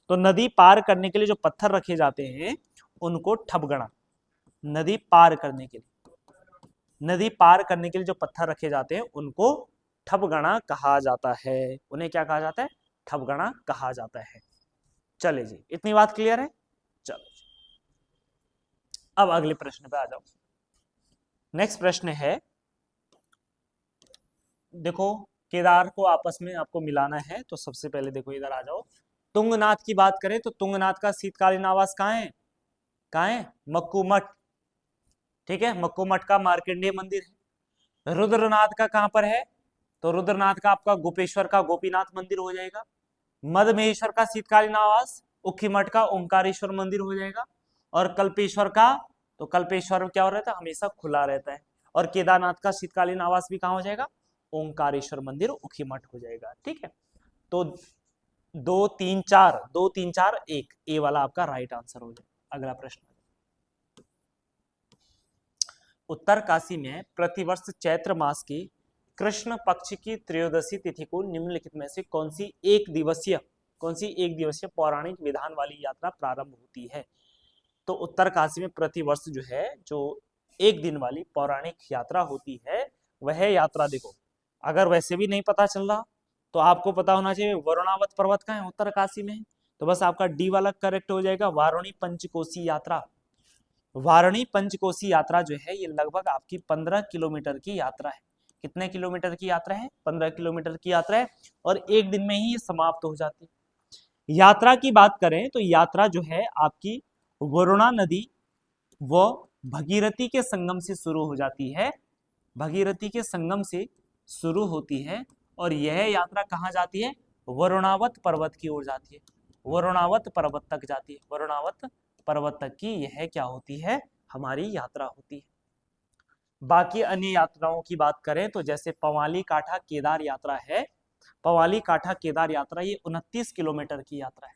[SPEAKER 1] तो नदी पार करने के लिए जो पत्थर रखे जाते हैं उनको ठपगणा, नदी पार करने के लिए, नदी पार करने के लिए जो पत्थर रखे जाते हैं उनको ठपगणा कहा जाता है। उन्हें क्या कहा जाता है, ठपगणा कहा जाता है। चले जी, इतनी बात क्लियर है। चलो अब अगले प्रश्न पे आ जाओ। नेक्स्ट प्रश्न है, देखो केदार को आपस में आपको मिलाना है, तो सबसे पहले देखो इधर आ जाओ। तुंगनाथ की बात करें तो तुंगनाथ का शीतकालीन आवास कहाँ है, कहाँ है, मक्कू मठ। ठीक है, मक्कू मठ का मार्कंडेय मंदिर है। रुद्रनाथ का कहां पर है, तो रुद्रनाथ का आपका गोपेश्वर का गोपीनाथ मंदिर हो जाएगा। मदमहेश्वर का शीतकालीन आवास उखी मठ का ओंकारेश्वर मंदिर हो जाएगा। और कल्पेश्वर का, तो कल्पेश्वर क्या हो रहता है, हमेशा खुला रहता है। और केदारनाथ का शीतकालीन आवास भी कहां हो जाएगा, ओंकारेश्वर मंदिर उखी मठ हो जाएगा। ठीक है, तो 2 3 4, 2 3 4 1, ए वाला आपका राइट आंसर हो जाएगा। अगला प्रश्न, उत्तरकाशी में प्रतिवर्ष चैत्र मास की कृष्ण पक्ष की त्रयोदशी तिथि को निम्नलिखित में से कौन सी एक दिवसीय पौराणिक विधान वाली यात्रा प्रारंभ होती है। तो उत्तरकाशी में प्रतिवर्ष जो है, जो एक दिन वाली पौराणिक यात्रा होती है, वह यात्रा देखो, अगर वैसे भी नहीं पता चल रहा तो आपको पता होना चाहिए वरुणावत पर्वत कहाँ है, उत्तरकाशी में है, तो बस आपका डी वाला करेक्ट हो जाएगा, वारुणी पंचकोसी यात्रा। वारुणी पंचकोसी यात्रा जो है ये लगभग आपकी 15 किलोमीटर की यात्रा है। कितने किलोमीटर की यात्रा है? 15 किलोमीटर की यात्रा है, और एक दिन में ही ये समाप्त हो जाती है। यात्रा की बात करें तो यात्रा जो है आपकी वरुणा नदी वो भगीरथी के संगम से शुरू हो जाती है, भगीरथी के संगम से शुरू होती है, और यह यात्रा कहाँ जाती है? वरुणावत पर्वत की ओर जाती है, वरुणावत पर्वत तक जाती है, वरुणावत पर्वत तक की यह क्या होती है? हमारी यात्रा होती है। बाकी अन्य यात्राओं की बात करें तो जैसे पवाली काठा केदार यात्रा है, पवाली काठा केदार यात्रा ये 29 किलोमीटर की यात्रा है।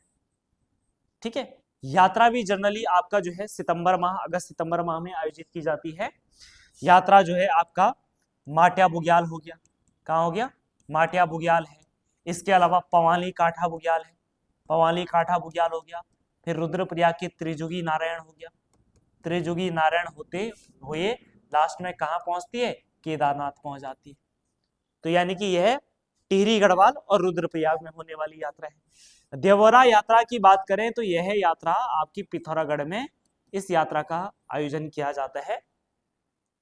[SPEAKER 1] ठीक है, यात्रा भी जनरली आपका जो है सितंबर माह, अगस्त सितंबर माह में आयोजित की जाती है। यात्रा जो है आपका माटिया बुग्याल हो गया, कहाँ हो गया? माटिया बुग्याल है। इसके अलावा पवाली काठा बुग्याल है, पवाली काठा बुग्याल हो गया। फिर रुद्रप्रयाग के त्रिजुगी नारायण हो गया, त्रिजुगी नारायण होते हुए लास्ट में कहाँ पहुंचती है? केदारनाथ पहुंच जाती है। तो यानी कि यह टिहरी गढ़वाल और रुद्रप्रयाग में होने वाली यात्रा है। देवोरा यात्रा की बात करें तो यह यात्रा आपकी पिथौरागढ़ में इस यात्रा का आयोजन किया जाता है।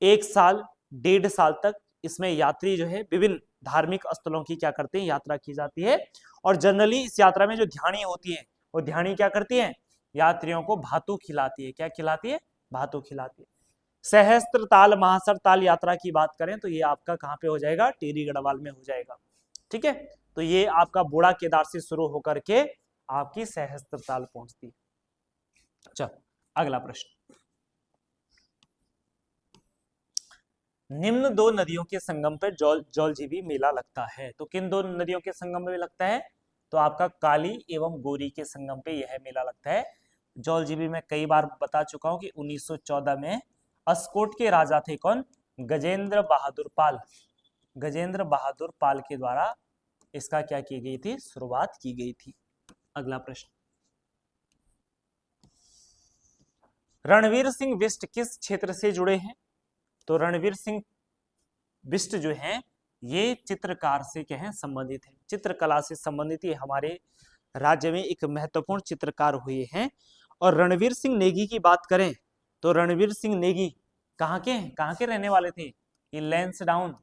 [SPEAKER 1] 1 साल 1.5 साल तक इसमें यात्री जो है विभिन्न धार्मिक स्थलों की क्या करते हैं? यात्रा की जाती है। और जनरली इस यात्रा में जो ध्यानी होती है वो ध्यानी क्या करती है? यात्रियों को भातु खिलाती है। क्या खिलाती है? भातु खिलाती है। सहस्त्र ताल महासर ताल यात्रा की बात करें तो ये आपका कहाँ पे हो जाएगा? टिहरी गढ़वाल में हो जाएगा। ठीक है, तो ये आपका बूढ़ा केदार से शुरू होकर के आपकी सहस्त्र ताल पहुंचती है। चलो अगला प्रश्न, निम्न 2 नदियों के संगम पर जौलजीबी मेला लगता है। तो किन 2 नदियों के संगम में लगता है? तो आपका काली एवं गोरी के संगम पे यह मेला लगता है। जौलजीबी में कई बार बता चुका हूं कि 1914 में अस्कोट के राजा थे कौन? गजेंद्र बहादुर पाल, गजेंद्र बहादुर पाल के द्वारा इसका क्या की गई थी? शुरुआत की गई थी। अगला प्रश्न, रणवीर सिंह बिष्ट किस क्षेत्र से जुड़े हैं? तो रणवीर सिंह बिष्ट जो है ये चित्रकार से क्या है? संबंधित है, चित्रकला से संबंधित ये हमारे राज्य में एक महत्वपूर्ण चित्रकार हुए हैं। और रणवीर सिंह नेगी की बात करें तो रणवीर सिंह नेगी कहाँ के रहने वाले थे? ये लैंसडाउन,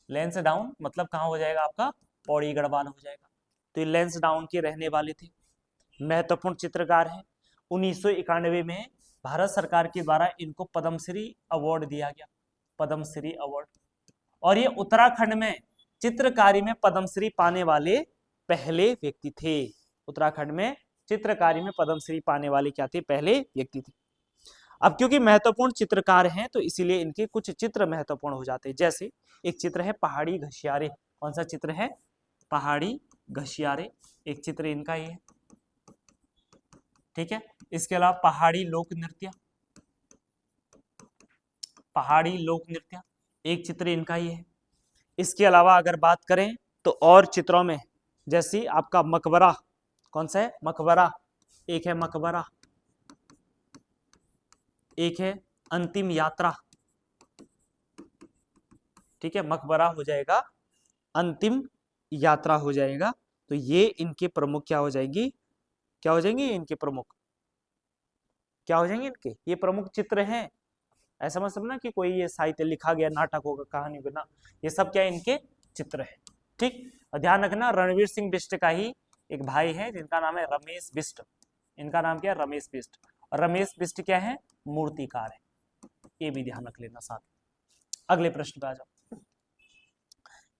[SPEAKER 1] लैंसडाउन मतलब कहाँ हो जाएगा आपका? पौड़ी गढ़वाल हो जाएगा। तो ये लैंसडाउन के रहने वाले थे, महत्वपूर्ण चित्रकार हैं। 1991 में भारत सरकार के द्वारा इनको पद्मश्री अवार्ड दिया गया, पद्मश्री अवार्ड। और ये उत्तराखंड में चित्रकारी में पद्मश्री पाने वाले पहले व्यक्ति थे। उत्तराखंड में चित्रकारी में पद्मश्री पाने वाले क्या थे? पहले व्यक्ति थे। अब क्योंकि महत्वपूर्ण चित्रकार हैं तो इसीलिए इनके कुछ चित्र महत्वपूर्ण हो जाते हैं। जैसे एक चित्र है पहाड़ी घसियारे, कौन सा चित्र है? पहाड़ी घसियारे, एक चित्र इनका ही है। ठीक है, इसके अलावा पहाड़ी लोक नृत्य, पहाड़ी लोक नृत्य एक चित्र इनका ही है। इसके अलावा अगर बात करें तो और चित्रों में जैसे आपका मकबरा, कौन सा है? मकबरा, एक है मकबरा, एक है अंतिम यात्रा। ठीक है, मकबरा हो जाएगा, अंतिम यात्रा हो जाएगा। तो ये इनके प्रमुख क्या हो जाएंगी? क्या हो जाएंगे इनके प्रमुख? क्या हो जाएंगे इनके? ये प्रमुख चित्र हैं। ऐसा मत समझना कि कोई ये साहित्य लिखा गया नाटक होगा, कहानी बना, ये सब क्या इनके चित्र है। ठीक, और ध्यान रखना रणवीर सिंह बिष्ट का ही एक भाई है जिनका नाम है रमेश बिष्ट। इनका नाम क्या है? रमेश बिष्ट। और रमेश बिष्ट क्या है? मूर्तिकार है, ये भी ध्यान रख लेना साथ। अगले प्रश्न पे आ जाओ,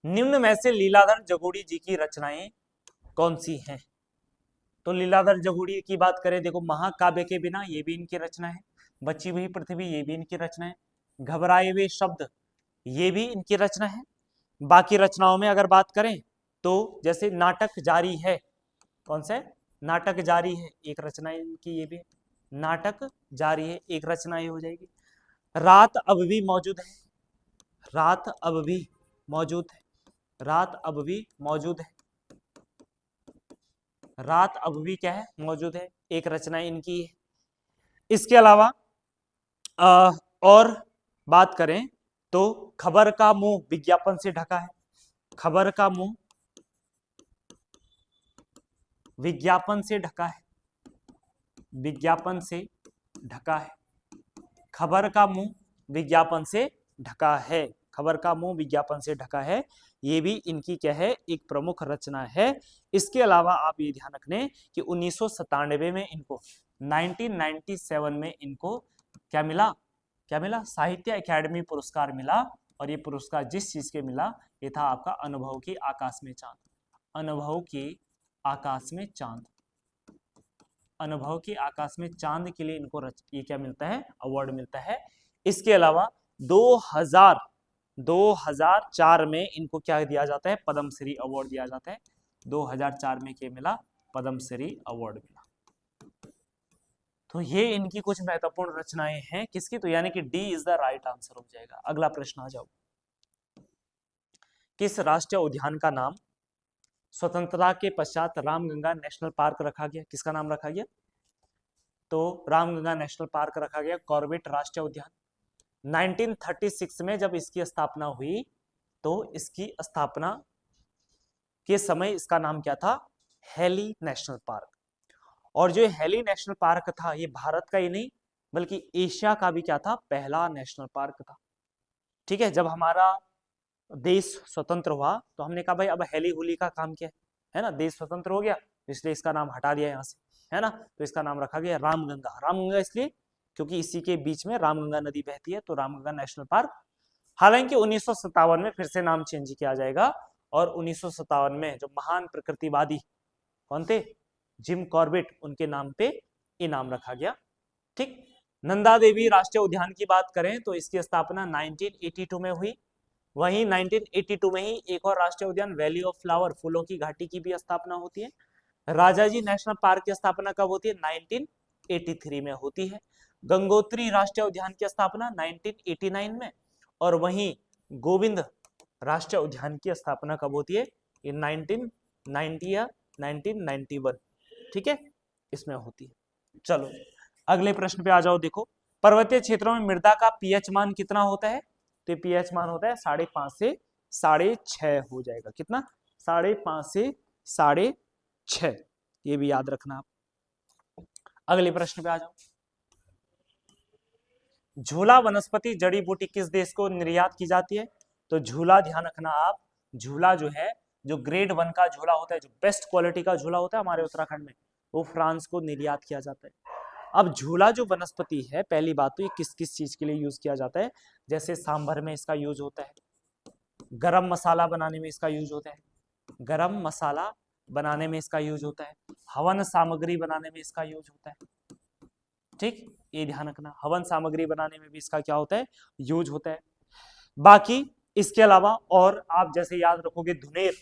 [SPEAKER 1] निम्न में से लीलाधर जगोड़ी जी की रचनाएं कौन सी हैं? तो लीलाधर जगोड़ी की बात करें, देखो महाकाव्य के बिना ये भी इनकी रचना है, बची हुई पृथ्वी ये भी इनकी रचना है, घबराए हुए शब्द ये भी इनकी रचना है। बाकी रचनाओं में अगर बात करें तो जैसे नाटक जारी है, कौन सा है? नाटक जारी है, एक रचना इनकी ये भी, नाटक जारी है एक रचना ये हो जाएगी। रात अब भी मौजूद है, रात अब भी मौजूद है, रात अब भी मौजूद है, रात अब भी क्या है? मौजूद है, एक रचना इनकी है। इसके अलावा और बात करें तो खबर का मुंह विज्ञापन से ढका है, खबर का मुंह विज्ञापन से ढका है, विज्ञापन से ढका है, खबर का मुंह विज्ञापन से ढका है, खबर का मुंह विज्ञापन से ढका है। ये भी इनकी क्या है, एक प्रमुख रचना है। इसके अलावा आप ये ध्यान रखने कि 1997 में इनको 1997 में इनको क्या मिला, क्या मिला, साहित्य अकादमी पुरस्कार मिला। और ये पुरस्कार जिस चीज के मिला, ये था आपका अनुभव की आकाश में चांद, अनुभव की आकाश में चांद, अनुभव की आकाश में चांद के लिए इनको ये क्या मिलता है, अवार्ड मिलता है। इसके अलावा 2004 में इनको क्या दिया जाता है, पद्मश्री अवार्ड दिया जाता है। 2004 में क्या मिला, पद्मश्री अवार्ड मिला। तो ये इनकी कुछ महत्वपूर्ण रचनाएं हैं किसकी, तो यानी कि D is the right answer हो जाएगा। अगला प्रश्न आ जाओ, किस राष्ट्रीय उद्यान का नाम स्वतंत्रता के पश्चात रामगंगा नेशनल पार्क रखा गया, किसका नाम रखा गया, तो रामगंगा नेशनल पार्क रखा गया, कॉर्बेट राष्ट्रीय उद्यान। 1936 में जब इसकी स्थापना हुई तो इसकी स्थापना के समय इसका नाम क्या था, हेली नेशनल पार्क। और जो हेली नेशनल पार्क था, ये भारत का ही नहीं बल्कि एशिया का भी क्या था, पहला नेशनल पार्क था। ठीक है, जब हमारा देश स्वतंत्र हुआ तो हमने कहा भाई अब हेली होली का काम क्या है ना, देश स्वतंत्र हो गया इसलिए इसका नाम हटा दिया यहाँ से, है ना, तो इसका नाम रखा गया रामगंगा। रामगंगा इसलिए क्योंकि इसी के बीच में रामगंगा नदी बहती है, तो रामगंगा नेशनल पार्क। हालांकि 1957 में फिर से नाम चेंज किया जाएगा, और 1957 में जो महान प्रकृतिवादी कौन थे, जिम कॉर्बेट, उनके नाम पे ये नाम रखा गया। ठीक, नंदा देवी राष्ट्रीय उद्यान की बात करें तो इसकी स्थापना 1982 में हुई। वहीं 1982 में ही एक और राष्ट्रीय उद्यान वैली ऑफ फ्लावर, फूलों की घाटी की भी स्थापना होती है। राजाजी नेशनल पार्क की स्थापना कब होती है, 1983 में होती है। गंगोत्री राष्ट्रीय उद्यान की स्थापना 1989 में, और वहीं गोविंद राष्ट्रीय उद्यान की स्थापना कब होती है, 1990 या 1991, ठीक है, इसमें होती है। चलो अगले प्रश्न पे आ जाओ। देखो, पर्वतीय क्षेत्रों में मृदा का पीएच मान कितना होता है, तो पीएच मान होता है 5.5 से 6.5 हो जाएगा। कितना, 5.5 से 6.5, ये भी याद रखना आप। अगले प्रश्न पे आ जाओ। झूला वनस्पति जड़ी बूटी किस देश को निर्यात की जाती है, तो झूला ध्यान रखना आप, झूला जो है, जो ग्रेड 1 का झूला होता है, जो बेस्ट क्वालिटी का झूला होता है हमारे उत्तराखंड में, वो फ्रांस को निर्यात किया जाता है। अब झूला जो वनस्पति है, पहली बात तो ये किस किस चीज के लिए यूज किया जाता है, जैसे सांभर में इसका यूज होता है, गरम मसाला बनाने में इसका यूज होता है, गरम मसाला बनाने में इसका यूज होता है, हवन सामग्री बनाने में इसका यूज होता है। ठीक, ये ध्यान रखना, हवन सामग्री बनाने में भी इसका क्या होता है, यूज होता है। बाकी इसके अलावा और आप जैसे याद रखोगे धुनेर,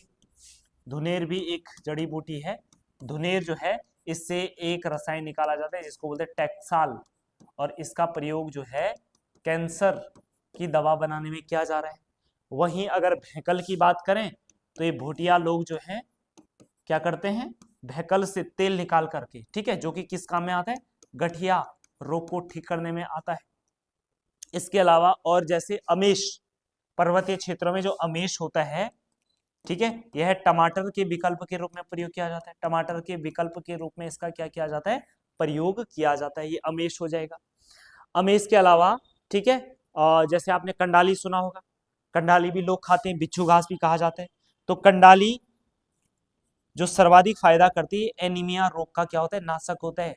[SPEAKER 1] धुनेर भी एक जड़ी बूटी है। धुनेर जो है, इससे एक रसायन निकाला जाता है जिसको बोलते हैं टैक्साल, और इसका प्रयोग जो है कैंसर की दवा बनाने में किया जा रहा है। वहीं अगर भैकल की बात करें तो ये भूटिया लोग जो हैं क्या करते हैं, भैकल से तेल निकाल करके, ठीक है, जो कि किस काम में आता है, गठिया रोग को ठीक करने में आता है। इसके अलावा और जैसे अमेश, पर्वतीय क्षेत्रों में जो अमेश होता है, ठीक है, यह टमाटर के विकल्प के रूप में प्रयोग किया जाता है। टमाटर के विकल्प के रूप में इसका क्या किया जाता है, प्रयोग किया जाता है। ये अमेश हो जाएगा। अमेश के अलावा, ठीक है, जैसे आपने कंडाली सुना होगा, कंडाली भी लोग खाते हैं, बिच्छू घास भी कहा जाता है। तो कंडाली जो सर्वाधिक फायदा करती है, एनीमिया रोग का क्या होता है, नाशक होता है।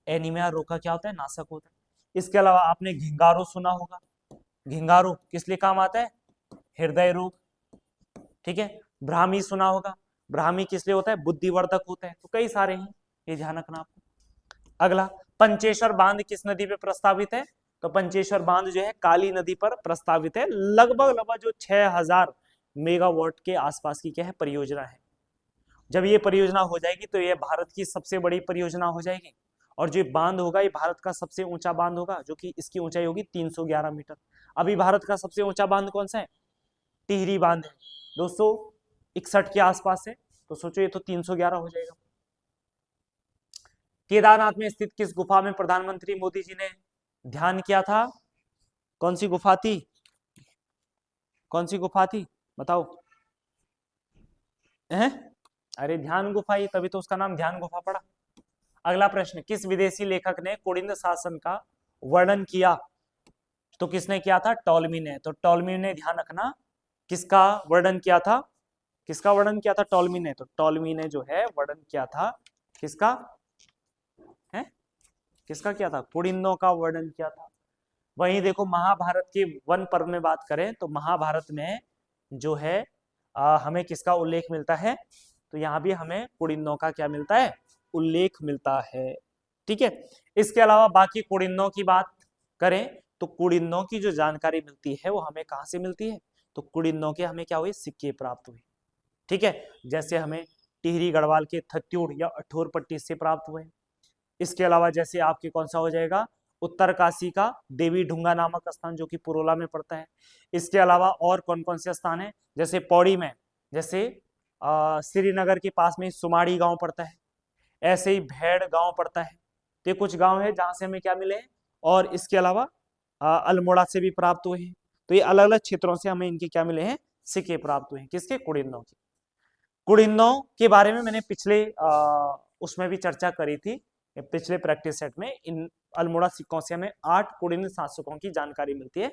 [SPEAKER 1] एनीमिया रोग का क्या होता है, नाशक होता है। इसके अलावा आपने घिंगारो सुना होगा, घिंगारो किस लिए काम आता है, हृदय रोग, ठीक है। ब्राह्मी सुना होगा, ब्राह्मी किस लिए होता है, बुद्धिवर्धक होता है। तो कई सारे हैं, ये ध्यान रखना आपको। अगला, पंचेश्वर बांध किस नदी पे प्रस्तावित है, तो पंचेश्वर बांध जो है काली नदी पर प्रस्तावित है। लगभग जो 6000 मेगावाट के आसपास की क्या है, परियोजना है। जब ये परियोजना हो जाएगी तो ये भारत की सबसे बड़ी परियोजना हो जाएगी, और जो बांध होगा ये भारत का सबसे ऊंचा बांध होगा, जो कि इसकी ऊंचाई होगी 311 मीटर। अभी भारत का सबसे ऊंचा बांध कौन सा है, टिहरी बांध है, 261 के आसपास है। तो सोचो ये तो 311 हो जाएगा। केदारनाथ में स्थित किस गुफा में प्रधानमंत्री मोदी जी ने ध्यान किया था, कौन सी गुफा थी, कौन सी गुफा थी बताओ। हैं? अरे ध्यान गुफा ही, तभी तो उसका नाम ध्यान गुफा पड़ा। अगला प्रश्न, किस विदेशी लेखक ने कुड़िन शासन का वर्णन किया? तो किसने किया था? टॉलमी ने। तो टॉलमी ने, ध्यान रखना, किसका वर्णन किया था? किसका वर्णन किया था टॉलमी ने? तो टॉलमी ने जो है वर्णन किया था किसका है, किसका किया था? कुड़िनों का वर्णन किया था। वहीं देखो महाभारत के वन पर्व में बात करें तो महाभारत में जो है हमें किसका उल्लेख मिलता है? तो यहाँ भी हमें कुड़िनों का क्या मिलता है? उल्लेख मिलता है। ठीक है, इसके अलावा बाकी कुड़िनों की बात करें तो कुड़िनों की जो जानकारी मिलती है वो हमें कहाँ से मिलती है? तो कुड़िनों के हमें क्या हुए? सिक्के प्राप्त हुए। ठीक है, जैसे हमें टिहरी गढ़वाल के थत्यूड़ या अठोर पट्टी से प्राप्त हुए। इसके अलावा जैसे आपके कौन सा हो जाएगा? उत्तरकाशी का देवी ढुंगा नामक स्थान जो कि पुरोला में पड़ता है। इसके अलावा और कौन कौन से स्थान है? जैसे पौड़ी में, जैसे श्रीनगर के पास में सुमाड़ी गांव पड़ता है, ऐसे ही भेड़ गांव पड़ता है। तो ये कुछ गांव है जहां से हमें क्या मिले हैं। और इसके अलावा अल्मोड़ा से भी प्राप्त हुए हैं। तो ये अलग अलग क्षेत्रों से हमें इनके क्या मिले हैं? सिक्के प्राप्त हुए हैं। किसके? कुड़िनों के। कुड़िनों के बारे में मैंने पिछले उसमें भी चर्चा करी थी, पिछले प्रैक्टिस सेट में। इन अल्मोड़ा सिक्कों से हमें 8 कुड़िन शासकों की जानकारी मिलती है।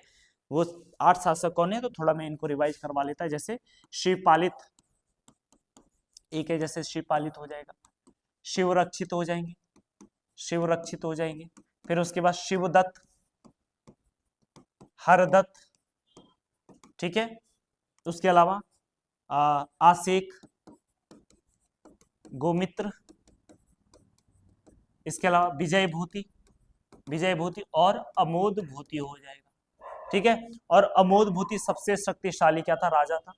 [SPEAKER 1] वो 8 शासक कौन है? तो थोड़ा मैं इनको रिवाइज करवा लेता है। जैसे शिवपालित एक है, जैसे शिवपालित हो जाएगा, शिवरक्षित हो जाएंगे, शिवरक्षित हो जाएंगे। फिर उसके बाद शिवदत्त, हरदत्त, ठीक है। उसके अलावा आसेक, गोमित्र, इसके अलावा विजय भूति, विजय भूति और अमोद भूति हो जाएगा। ठीक है, और अमोद भूति सबसे शक्तिशाली क्या था? राजा था।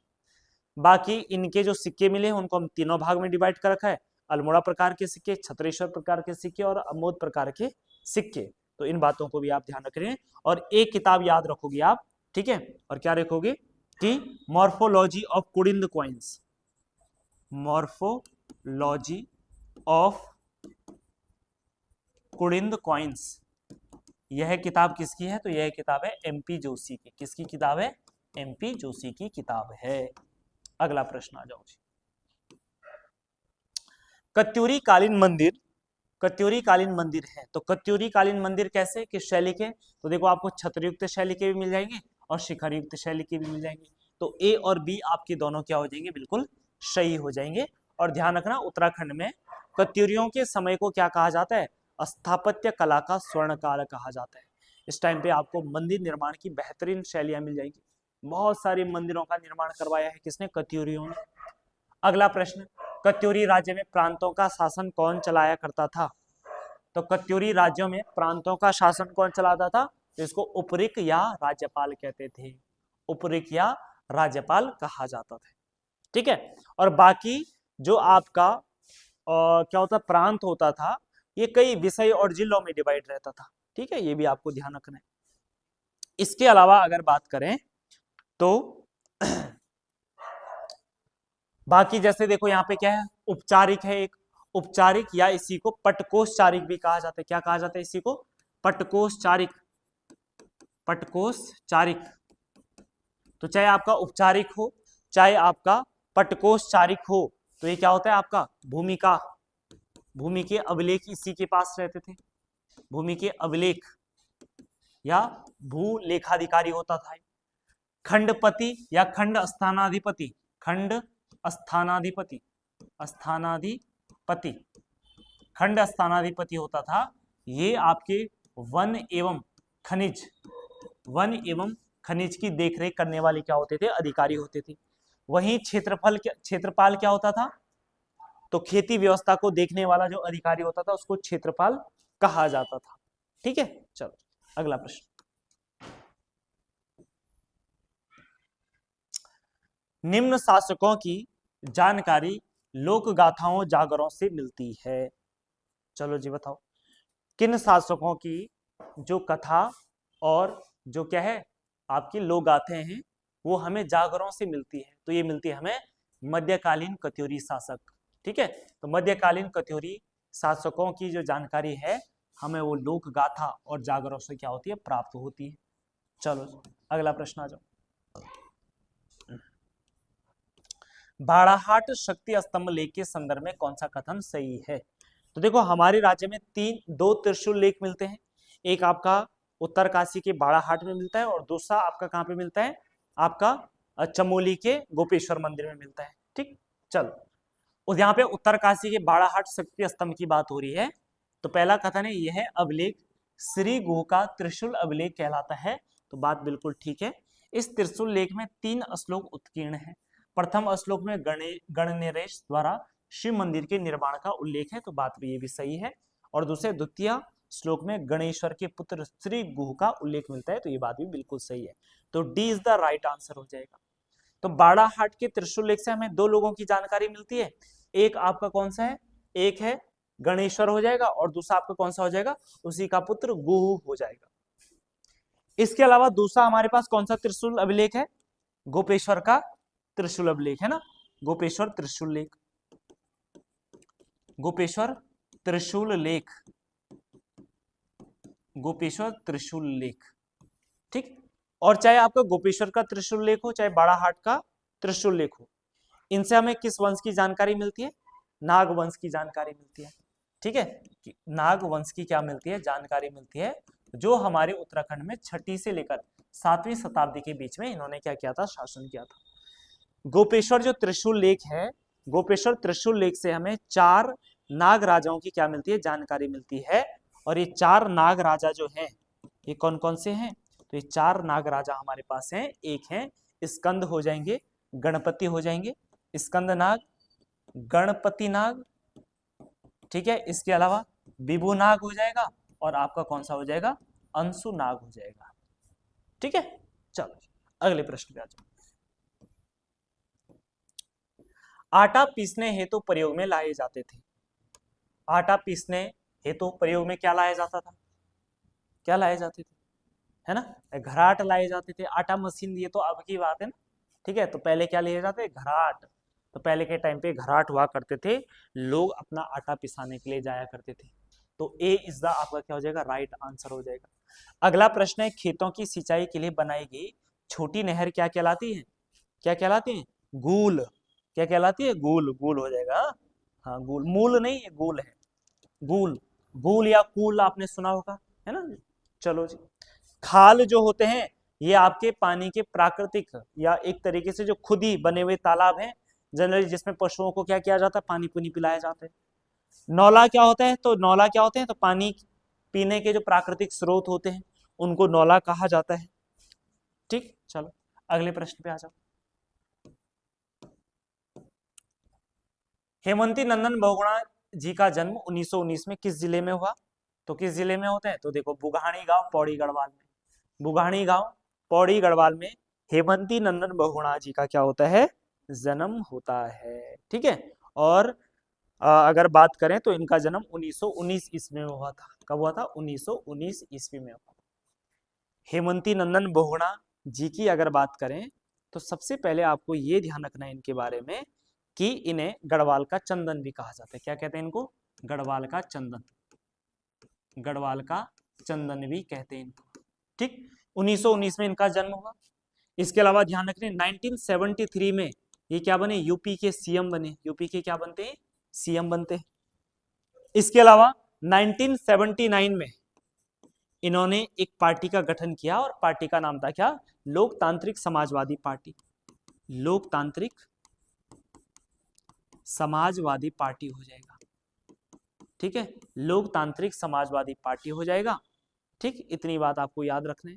[SPEAKER 1] बाकी इनके जो सिक्के मिले हैं उनको हम तीनों भाग में डिवाइड कर रखा है, अल्मोड़ा प्रकार के सिक्के, छत्रेश्वर प्रकार के सिक्के और अमोद प्रकार के सिक्के। तो इन बातों को भी आप ध्यान रख रहे हैं। और एक किताब याद रखोगे आप, ठीक है, और क्या रखोगे कि morphology of Kudin coins, morphology of Kudin coins, यह किताब किसकी है? तो यह किताब है एमपी जोशी की। किसकी किताब है? एमपी जोशी की किताब है। अगला प्रश्न आ जाओ जी। कत्यूरी कालीन मंदिर, कत्यूरी कालीन मंदिर है तो कत्यूरी कालीन मंदिर कैसे, किस शैली के? तो देखो आपको छत्रयुक्त शैली के भी मिल जाएंगे और शिखरयुक्त शैली के भी मिल जाएंगे। तो ए और बी आपके दोनों क्या हो जाएंगे? बिल्कुल सही हो जाएंगे। और ध्यान रखना, उत्तराखंड में कत्यूरियों के समय को क्या कहा जाता है? स्थापत्य कला का स्वर्ण काल कहा जाता है। इस टाइम पे आपको मंदिर निर्माण की बेहतरीन शैलियां मिल जाएंगी। बहुत सारे मंदिरों का निर्माण करवाया है किसने? कत्यूरियों ने। अगला प्रश्न, कत्यूरी राज्य में प्रांतों का शासन कौन चलाया करता था? तो कत्यूरी राज्यों में प्रांतों का शासन कौन चलाता था? तो इसको उपरिक या राज्यपाल कहते थे। उपरिक या राज्यपाल कहा जाता था। ठीक है, और बाकी जो आपका क्या होता, प्रांत होता था, ये कई विषय और जिलों में डिवाइड रहता था। ठीक है, ये भी आपको ध्यान रखना है। इसके अलावा अगर बात करें तो बाकी जैसे देखो यहाँ पे क्या है? उपचारिक है एक, उपचारिक या इसी को पटकोषचारिक भी कहा जाता है। क्या कहा जाता है इसी को? पटकोषचारिक, पटकोषचारिक। तो चाहे आपका उपचारिक हो चाहे आपका पटकोषचारिक हो, तो ये क्या होता है आपका? भूमिका, भूमि के अभिलेख इसी के पास रहते थे। भूमि के अभिलेख या भू लेखाधिकारी होता था। खंडपति या खंड स्थानाधिपति, खंड स्थानाधिपति, स्थानाधिपति, खंड स्थानाधिपति होता था। ये आपके वन एवं खनिज, वन एवं खनिज की देखरेख करने वाले क्या होते थे? अधिकारी होते थे। वहीं क्षेत्रपाल क्या होता था? तो खेती व्यवस्था को देखने वाला जो अधिकारी होता था उसको क्षेत्रपाल कहा जाता था। ठीक है, चलो अगला प्रश्न। निम्न शासकों की जानकारी लोक गाथाओं जागरों से मिलती है। चलो जी बताओ, किन शासकों की जो कथा और जो क्या है आपकी लोक गाथाएं हैं वो हमें जागरों से मिलती है? तो ये मिलती है हमें मध्यकालीन कत्यूरी शासक। ठीक है, तो मध्यकालीन कत्यूरी शासकों की जो जानकारी है हमें वो लोक गाथा और जागरों से क्या होती है? प्राप्त होती है। चलो अगला प्रश्न आ जाओ। बाड़ाहाट शक्ति स्तंभ लेख के संदर्भ में कौन सा कथन सही है? तो देखो हमारे राज्य में दो त्रिशूल लेख मिलते हैं। एक आपका उत्तरकाशी के बाड़ाहाट में मिलता है और दूसरा आपका कहां पे मिलता है? आपका चमोली के गोपेश्वर मंदिर में मिलता है। ठीक, चलो और यहाँ पे उत्तरकाशी के बाड़ाहाट शक्ति स्तंभ की बात हो रही है। तो पहला कथन है यह अभिलेख श्री गुह का त्रिशूल अभिलेख कहलाता है। तो बात बिल्कुल ठीक है। इस त्रिशूल लेख में 3 श्लोक उत्कीर्ण है। प्रथम श्लोक में गणनरेश द्वारा शिव मंदिर के निर्माण का उल्लेख है। तो बात भी ये भी सही है। और द्वितीय श्लोक में गणेश्वर के पुत्र श्री गुह का उल्लेख मिलता है। तो ये बात भी बिल्कुल सही है। तो D is the right answer हो जाएगा। तो बाड़ाहाट के त्रिशूल लेख से हमें 2 लोगों की जानकारी मिलती है। एक आपका कौन सा है? एक है गणेश्वर हो जाएगा और दूसरा आपका कौन सा हो जाएगा? उसी का पुत्र गुह हो जाएगा। इसके अलावा दूसरा हमारे पास कौन सा त्रिशूल अभिलेख है? गोपेश्वर का त्रिशूल अभिलेख है ना, गोपेश्वर त्रिशूल लेख, गोपेश्वर त्रिशूल लेख, गोपेश्वर त्रिशूल लेख। ठीक, और चाहे आपका गोपेश्वर का त्रिशूल लेख हो चाहे बाड़ाहाट का त्रिशूल लेख हो, इनसे हमें किस वंश की जानकारी मिलती है? नाग वंश की जानकारी मिलती है। ठीक है, नाग वंश की क्या मिलती है? जानकारी मिलती है, जो हमारे उत्तराखंड में 6वीं से लेकर 7वीं शताब्दी के बीच में इन्होंने क्या किया था? शासन किया था। गोपेश्वर जो त्रिशूल लेख है, गोपेश्वर त्रिशूल लेख से हमें 4 नाग राजाओं की क्या मिलती है? जानकारी मिलती है। और ये 4 नाग राजा जो हैं, ये कौन कौन से हैं? तो ये 4 नाग राजा हमारे पास हैं। एक है स्कंद हो जाएंगे, गणपति हो जाएंगे, स्कंद नाग, गणपति नाग। ठीक है, इसके अलावा विभु नाग हो जाएगा और आपका कौन सा हो जाएगा? अंशु नाग हो जाएगा। ठीक है, चलो अगले प्रश्न पे आ जाओ। आटा पीसने हेतु प्रयोग में लाए जाते थे। आटा पीसने हेतु प्रयोग में क्या लाया जाता था? क्या लाए जाते थे? है ना, घराट लाए जाते थे। आटा मशीन ये तो अब की बात है ना। ठीक है, तो पहले क्या लिए जाते? घराट। तो पहले के टाइम पे घराट हुआ करते थे, लोग अपना आटा पिसाने के लिए जाया करते थे। तो ए इज द आपका क्या हो जाएगा? राइट आंसर हो जाएगा। अगला प्रश्न है, खेतों की सिंचाई के लिए बनाई गई छोटी नहर क्या कहलाती है? क्या कहलाती है? गूल। क्या कहलाती है? गूल। गूल हो जाएगा। हाँ गूल, मूल नहीं, ये गूल है। गूल, गूल या कूल आपने सुना होगा, है ना। चलो जी, खाल जो होते हैं ये आपके पानी के प्राकृतिक या एक तरीके से जो खुद ही बने हुए तालाब हैं जनरली, जिसमें पशुओं को क्या किया जाता है? पानी पुनी पिलाया जाता है। नौला क्या होता है? तो नौला क्या होते हैं? तो पानी पीने के जो प्राकृतिक स्रोत होते हैं उनको नौला कहा जाता है। ठीक, चलो अगले प्रश्न पे आ जाओ। हेमंती नंदन बहुगुणा जी का जन्म 1919 में किस जिले में हुआ? तो किस जिले में होते हैं? तो देखो बुगानी गांव पौड़ी गढ़वाल में, बुगानी गांव पौड़ी गढ़वाल में हेमंती नंदन बहुगुणा जी का क्या होता है? जन्म होता है। ठीक है, और अगर बात करें तो इनका जन्म 1919 ईस्वी में हुआ था। कब हुआ था? 1919 ईस्वी में हुआ। हेमंती नंदन बहुगुणा जी की अगर बात करें तो सबसे पहले आपको ये ध्यान रखना है इनके बारे में कि इन्हें गढ़वाल का चंदन भी कहा जाता है। क्या कहते हैं इनको? गढ़वाल का चंदन, गढ़वाल का चंदन भी कहते हैं इनको। ठीक, 1919 में इनका जन्म हुआ। इसके अलावा ध्यान रखना 1973 में ये क्या बने? यूपी के सीएम बने। यूपी के क्या बनते हैं? सीएम बनते हैं। इसके अलावा 1979 में इन्होंने एक पार्टी का गठन किया और पार्टी का नाम था क्या? लोकतांत्रिक समाजवादी पार्टी। लोकतांत्रिक समाजवादी पार्टी हो जाएगा। ठीक है, लोकतांत्रिक समाजवादी पार्टी हो जाएगा। ठीक, इतनी बात आपको याद रखना है।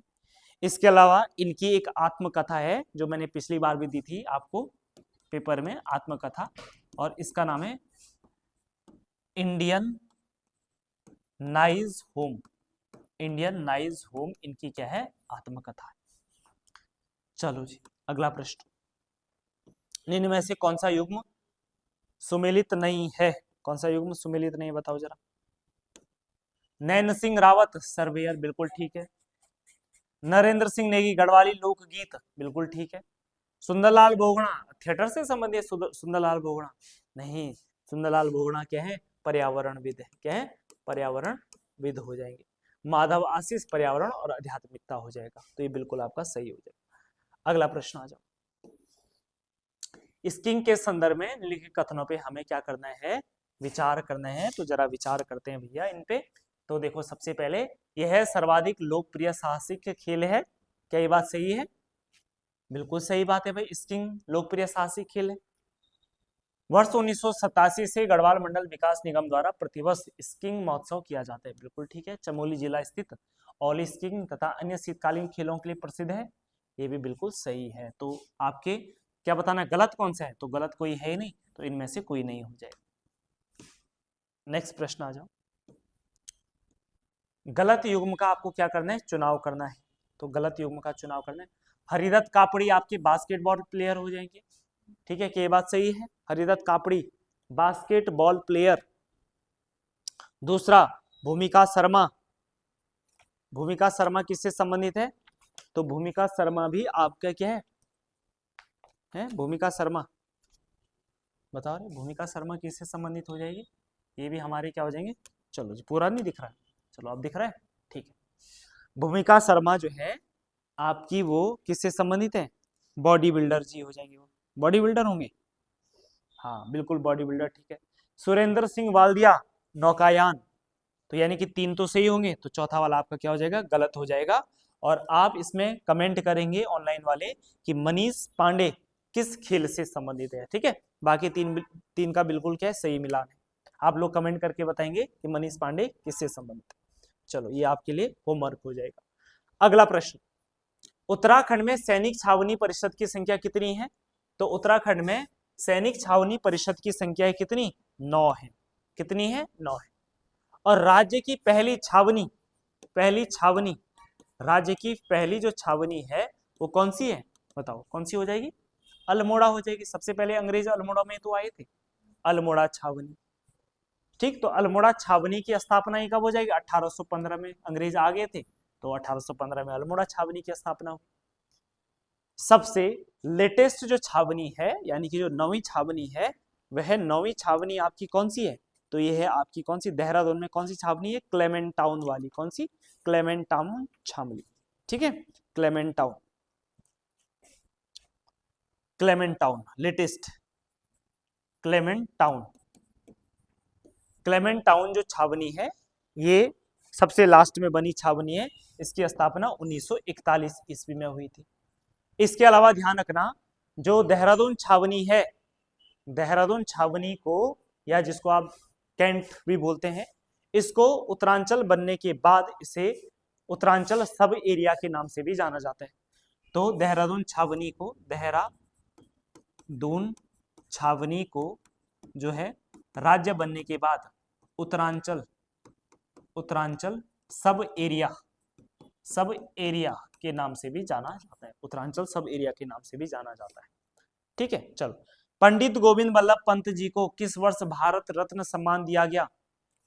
[SPEAKER 1] इसके अलावा इनकी एक आत्मकथा है जो मैंने पिछली बार भी दी थी आपको पेपर में, आत्मकथा, और इसका नाम है Indian noise home. Indian noise home इनकी क्या है? आत्मकथा। चलो जी अगला प्रश्न, निम्न में से कौन सा युग्म सुमेलित नहीं है? कौन सा युग्म सुमेलित नहीं है बताओ जरा। नैन सिंह रावत सर्वेयर, बिल्कुल ठीक है। नरेंद्र सिंह नेगी गढ़वाली लोकगीत, बिल्कुल ठीक है। सुंदरलाल बहुगुणा थिएटर से संबंधित? सुंदरलाल बहुगुणा नहीं, सुंदरलाल बहुगुणा क्या है? पर्यावरणविद है। क्या है? पर्यावरणविद हो जाएंगे। माधव आशीष पर्यावरण और आध्यात्मिकता हो जाएगा। तो ये बिल्कुल आपका सही हो जाएगा। अगला प्रश्न आ जाओ। स्कीइंग के संदर्भ में निम्नलिखित कथनों पे हमें क्या करना है, विचार करना है। तो जरा विचार करते हैं भैया इन पे। तो देखो सबसे पहले यह सर्वाधिक लोकप्रिय साहसिक खेल है। क्या ये बात सही है? बिल्कुल सही बात है भाई, स्कीइंग लोकप्रिय साहसिक खेल है। वर्ष 1987 से गढ़वाल मंडल विकास निगम द्वारा प्रतिवर्ष स्कीइंग महोत्सव किया जाता है। बिल्कुल ठीक है। चमोली जिला स्थित ऑल स्कीइंग तथा अन्य शीतकालीन खेलों के लिए प्रसिद्ध है। ये भी बिल्कुल सही है। तो आपके क्या बताना है, गलत कौन सा है? तो गलत कोई है ही नहीं, तो इनमें से कोई नहीं हो जाएगा। नेक्स्ट प्रश्न आ जाओ। गलत युग्म का आपको क्या करना है, चुनाव करना है। तो गलत युग्म का चुनाव करना है। हरिदत्त कापड़ी आपके बास्केटबॉल प्लेयर हो जाएंगे। ठीक है, कि ये बात सही है? Haridatt Kapri basketball player. दूसरा भूमिका शर्मा। भूमिका शर्मा किससे संबंधित है? तो भूमिका शर्मा भी आपका क्या है भूमिका शर्मा। बताओ रे, भूमिका शर्मा किससे संबंधित हो जाएगी? ये भी हमारे क्या हो जाएंगे? चलो जी, पूरा नहीं दिख रहा है, चलो अब दिख रहा है, ठीक है। भूमिका शर्मा जो है आपकी वो किससे संबंधित है? बॉडी बिल्डर जी हो जाएंगे। वो बॉडी बिल्डर होंगे, हाँ बिल्कुल बॉडी बिल्डर, ठीक है। सुरेंद्र सिंह वाल्दिया नौकायान। तो यानी कि 3 तो सही होंगे, तो चौथा वाला आपका क्या हो जाएगा? गलत हो जाएगा। और आप इसमें कमेंट करेंगे ऑनलाइन वाले कि मनीष पांडे किस खेल से संबंधित है। ठीक है, बाकी तीन का बिल्कुल क्या है, सही मिलान है। आप लोग कमेंट करके बताएंगे कि मनीष पांडे किससे संबंधित है। चलो ये आपके लिए होमवर्क हो जाएगा। अगला प्रश्न, उत्तराखंड में सैनिक छावनी परिषद की संख्या कितनी है? तो उत्तराखंड में सैनिक छावनी परिषद की संख्या है कितनी? 9 है। कितनी है? 9 है। और राज्य की पहली छावनी राज्य की पहली जो छावनी है वो कौन सी है? बताओ कौन सी हो जाएगी? अल्मोड़ा हो जाएगी। सबसे पहले अंग्रेज अल्मोड़ा में तो आए थे, अल्मोड़ा छावनी। ठीक, तो अल्मोड़ा छावनी की स्थापना ही कब हो जाएगी? 1815 में अंग्रेज आ गए थे, तो 1815 में अल्मोड़ा छावनी की स्थापना हुई। सबसे लेटेस्ट जो छावनी है, यानी कि जो 9वीं छावनी है, वह 9वीं छावनी आपकी कौन सी है? तो ये है आपकी कौन सी? देहरादून में कौन सी छावनी है? क्लेमेंट टाउन वाली। कौन सी? क्लेमेंट टाउन छावनी। ठीक है, Clement town latest Clement town जो छावनी है, ये सबसे लास्ट में बनी छावनी है। इसकी स्थापना 1941 ईस्वी में हुई थी। इसके अलावा ध्यान रखना, जो देहरादून छावनी है, देहरादून छावनी को, या जिसको आप कैंट भी बोलते हैं, इसको उत्तरांचल बनने के बाद इसे उत्तरांचल सब एरिया के नाम से भी जाना जाता है। तो देहरादून छावनी को जो है राज्य बनने के बाद उत्तरांचल सब एरिया के नाम से भी जाना जाता है। उत्तरांचल सब एरिया के नाम से भी जाना जाता है। ठीक है, चलो। पंडित गोविंद बल्लभ पंत जी को किस वर्ष भारत रत्न सम्मान दिया गया?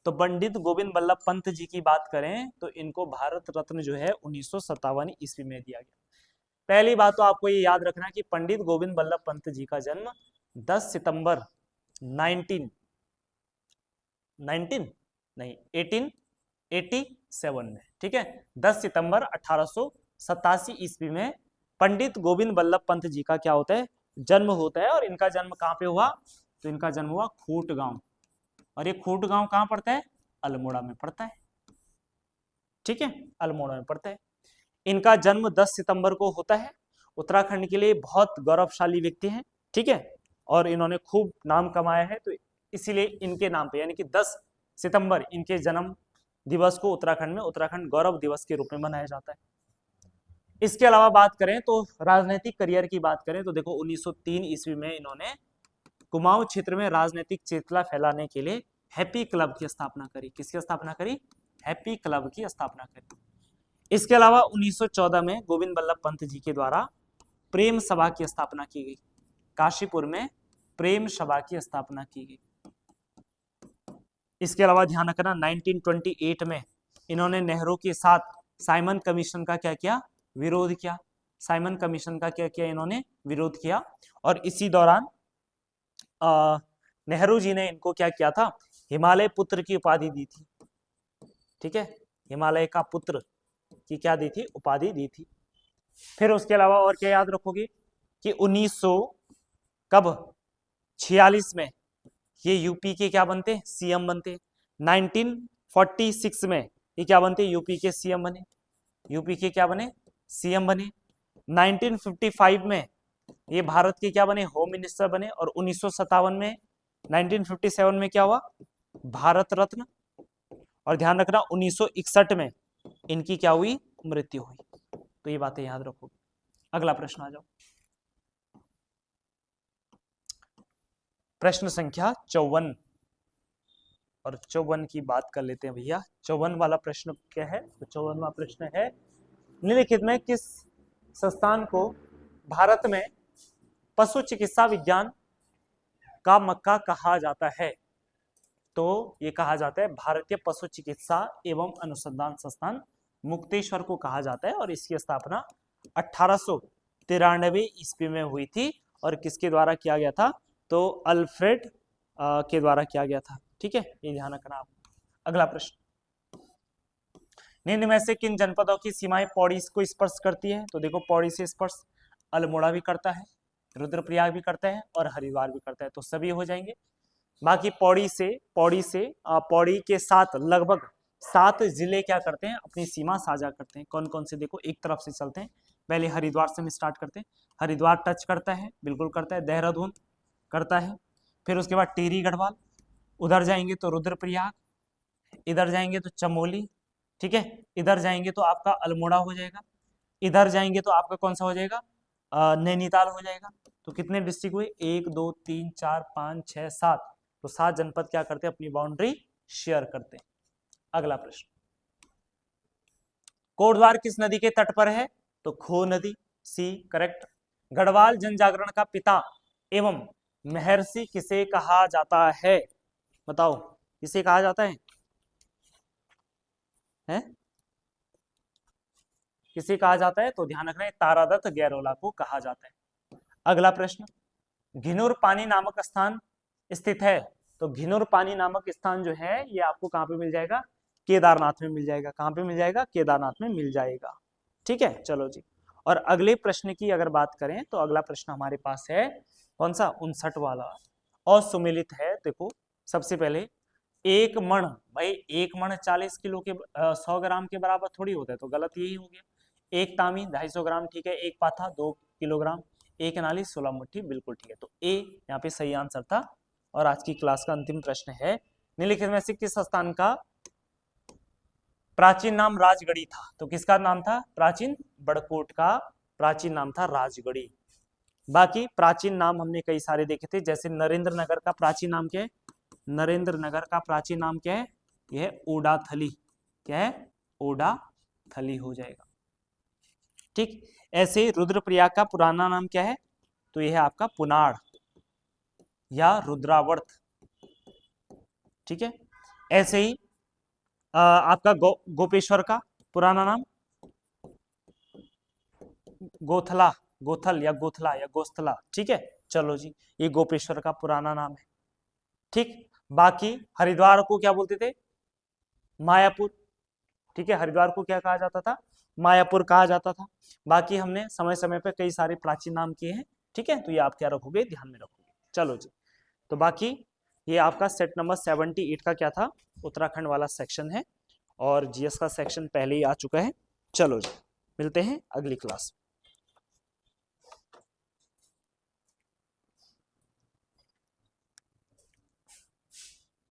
[SPEAKER 1] तो पंडित गोविंद बल्लभ पंत जी की बात करें तो इनको भारत रत्न जो है 1957 ईस्वी में दिया गया। पहली बात तो आपको ये याद रखना कि पंडित गोविंद बल्लभ पंत जी का जन्म 10 सितंबर 1887 में, ठीक है, 10 सितंबर 1887 ईस्वी में पंडित गोविंद बल्लभ पंत जी का क्या होता है? जन्म होता है। और इनका जन्म कहाँ पे हुआ? तो इनका जन्म हुआ खूट गांव। और ये खूट गांव कहाँ पड़ता है? अल्मोड़ा में पड़ता है। ठीक है, अल्मोड़ा में पड़ता है। इनका जन्म 10 सितंबर को होता है। उत्तराखंड के लिए बहुत गौरवशाली व्यक्ति हैं। ठीक है, और इन्होंने खूब नाम कमाया है, तो इसीलिए इनके नाम पे यानी कि 10 सितंबर इनके जन्म दिवस को उत्तराखंड में उत्तराखंड गौरव दिवस के रूप में मनाया जाता है। इसके अलावा बात करें तो राजनीतिक करियर की बात करें तो देखो 1903 ईस्वी में इन्होंने कुमाऊं क्षेत्र में राजनीतिक चेतना फैलाने के लिए हैप्पी क्लब की स्थापना करी। किसकी स्थापना करी? हैप्पी क्लब की स्थापना करी। इसके अलावा 1914 में गोविंद बल्लभ पंत जी के द्वारा प्रेम सभा की स्थापना की गई। काशीपुर में प्रेम सभा की स्थापना की गई। इसके अलावा ध्यान रखना 1928 में इन्होंने नेहरू के साथ साइमन कमीशन का क्या किया? विरोध किया। साइमन कमीशन का क्या किया? इन्होंने विरोध किया। और इसी दौरान नेहरू जी ने इनको क्या किया था? हिमालय पुत्र की उपाधि दी थी। ठीक है, हिमालय का पुत्र की क्या दी थी, उपाधि दी थी। फिर उसके अलावा और क्या याद रखोगे कि 1900 कब 46 में ये यूपी के क्या बनते, सीएम बनते। 1946 में ये क्या बनते, यूपी के सीएम बने, यूपी के क्या बने, सीएम बने। 1955 में ये भारत के क्या बने, होम मिनिस्टर बने। और 1957 में 1957 में क्या हुआ, भारत रत्न। और ध्यान रखना 1961 में इनकी क्या हुई, मृत्यु हुई। तो ये बातें याद रखोगे। अगला प्रश्न आ जाओ, प्रश्न संख्या 54। और 54 की बात कर लेते हैं भैया। 54 वाला प्रश्न क्या है, तो 54वां प्रश्न है, निम्नलिखित में किस संस्थान को भारत में पशु चिकित्सा विज्ञान का मक्का कहा जाता है। तो ये कहा जाता है भारतीय पशु चिकित्सा एवं अनुसंधान संस्थान मुक्तेश्वर को कहा जाता है। और इसकी स्थापना 1893 ईस्वी में हुई थी। और किसके द्वारा किया गया था, तो अल्फ्रेड के द्वारा किया गया था। ठीक है, ये ध्यान रखना आप। अगला प्रश्न, निम्न में से किन जनपदों की सीमाएं पौड़ी को स्पर्श करती है। तो देखो, पौड़ी से स्पर्श अल्मोड़ा भी करता है, रुद्रप्रयाग भी करता है और हरिद्वार भी करता है, तो सभी हो जाएंगे। बाकी पौड़ी के साथ लगभग 7 जिले क्या करते हैं, अपनी सीमा साझा करते हैं। कौन कौन से, देखो एक तरफ से चलते हैं, पहले हरिद्वार से हम स्टार्ट करते हैं। हरिद्वार टच करता है, बिल्कुल करता है। देहरादून करता है, फिर उसके बाद टिहरी गढ़वाल, उधर जाएंगे तो रुद्रप्रयाग, इधर जाएंगे तो चमोली, ठीक है, इधर जाएंगे तो आपका अल्मोड़ा हो जाएगा, इधर जाएंगे तो आपका कौन सा हो जाएगा, नैनीताल हो जाएगा। तो कितने डिस्ट्रिक्ट हुए, 1 2 3 4 5 6 7। तो 7 जनपद क्या करते हैं, अपनी बाउंड्री शेयर करते हैं। अगला प्रश्न, कोटद्वार किस नदी के तट पर है, तो खो नदी, सी करेक्ट। गढ़वाल जनजागरण का पिता एवं महर्षि किसे कहा जाता है, बताओ किसे कहा जाता है, हैं? किसे कहा जाता है, तो ध्यान रखना है तारादत्त गैरोला को कहा जाता है। अगला प्रश्न, घिनुर पानी नामक स्थान स्थित है। तो घिनुर पानी नामक स्थान जो है ये आपको कहां पे मिल जाएगा, केदारनाथ में मिल जाएगा। कहां पे मिल जाएगा, केदारनाथ में मिल जाएगा। ठीक है, चलो जी। और अगले प्रश्न की अगर बात करें तो अगला प्रश्न हमारे पास है कौन सा, 59 वाला, और सुमिलित है। देखो सबसे पहले, एक मण, भाई एक मण 40 किलो के 100 ग्राम के बराबर थोड़ी होता है, तो गलत यही हो गया। एक तामी 250 ग्राम, ठीक है। एक पाथा 2 किलोग्राम, एक नाली 16 मुट्ठी, बिल्कुल ठीक है। तो ए यहाँ पे सही आंसर था। और आज की क्लास का अंतिम प्रश्न है, निम्नलिखित में से किस स्थान का प्राचीन नाम राजगढ़ी था। तो किसका नाम था, प्राचीन बड़कोट का प्राचीन नाम था राजगढ़ी। बाकी प्राचीन नाम हमने कई सारे देखे थे, जैसे नरेंद्र नगर का प्राचीन नाम क्या है, नरेंद्र नगर का प्राचीन नाम क्या है, यह है ओडाथली। क्या है, ओडाथली हो जाएगा। ठीक, ऐसे रुद्रप्रयाग का पुराना नाम क्या है, तो यह है आपका पुनाड़ या रुद्रावर्त। ठीक है, ऐसे ही आपका गोपेश्वर का पुराना नाम गोथला, गोथल या गोथला या गोस्थला। ठीक है, चलो जी, ये गोपेश्वर का पुराना नाम है। ठीक, बाकी हरिद्वार को क्या बोलते थे, मायापुर। ठीक है, हरिद्वार को क्या कहा जाता था, मायापुर कहा जाता था। बाकी हमने समय समय पर कई सारे प्राचीन नाम किए हैं। ठीक है, तो ये आप क्या रखोगे, ध्यान में रखोगे। चलो जी, तो बाकी ये आपका सेट नंबर 78 का क्या था, उत्तराखंड वाला सेक्शन है। और जीएस का सेक्शन पहले ही आ चुका है। चलो जी, मिलते हैं अगली क्लास में।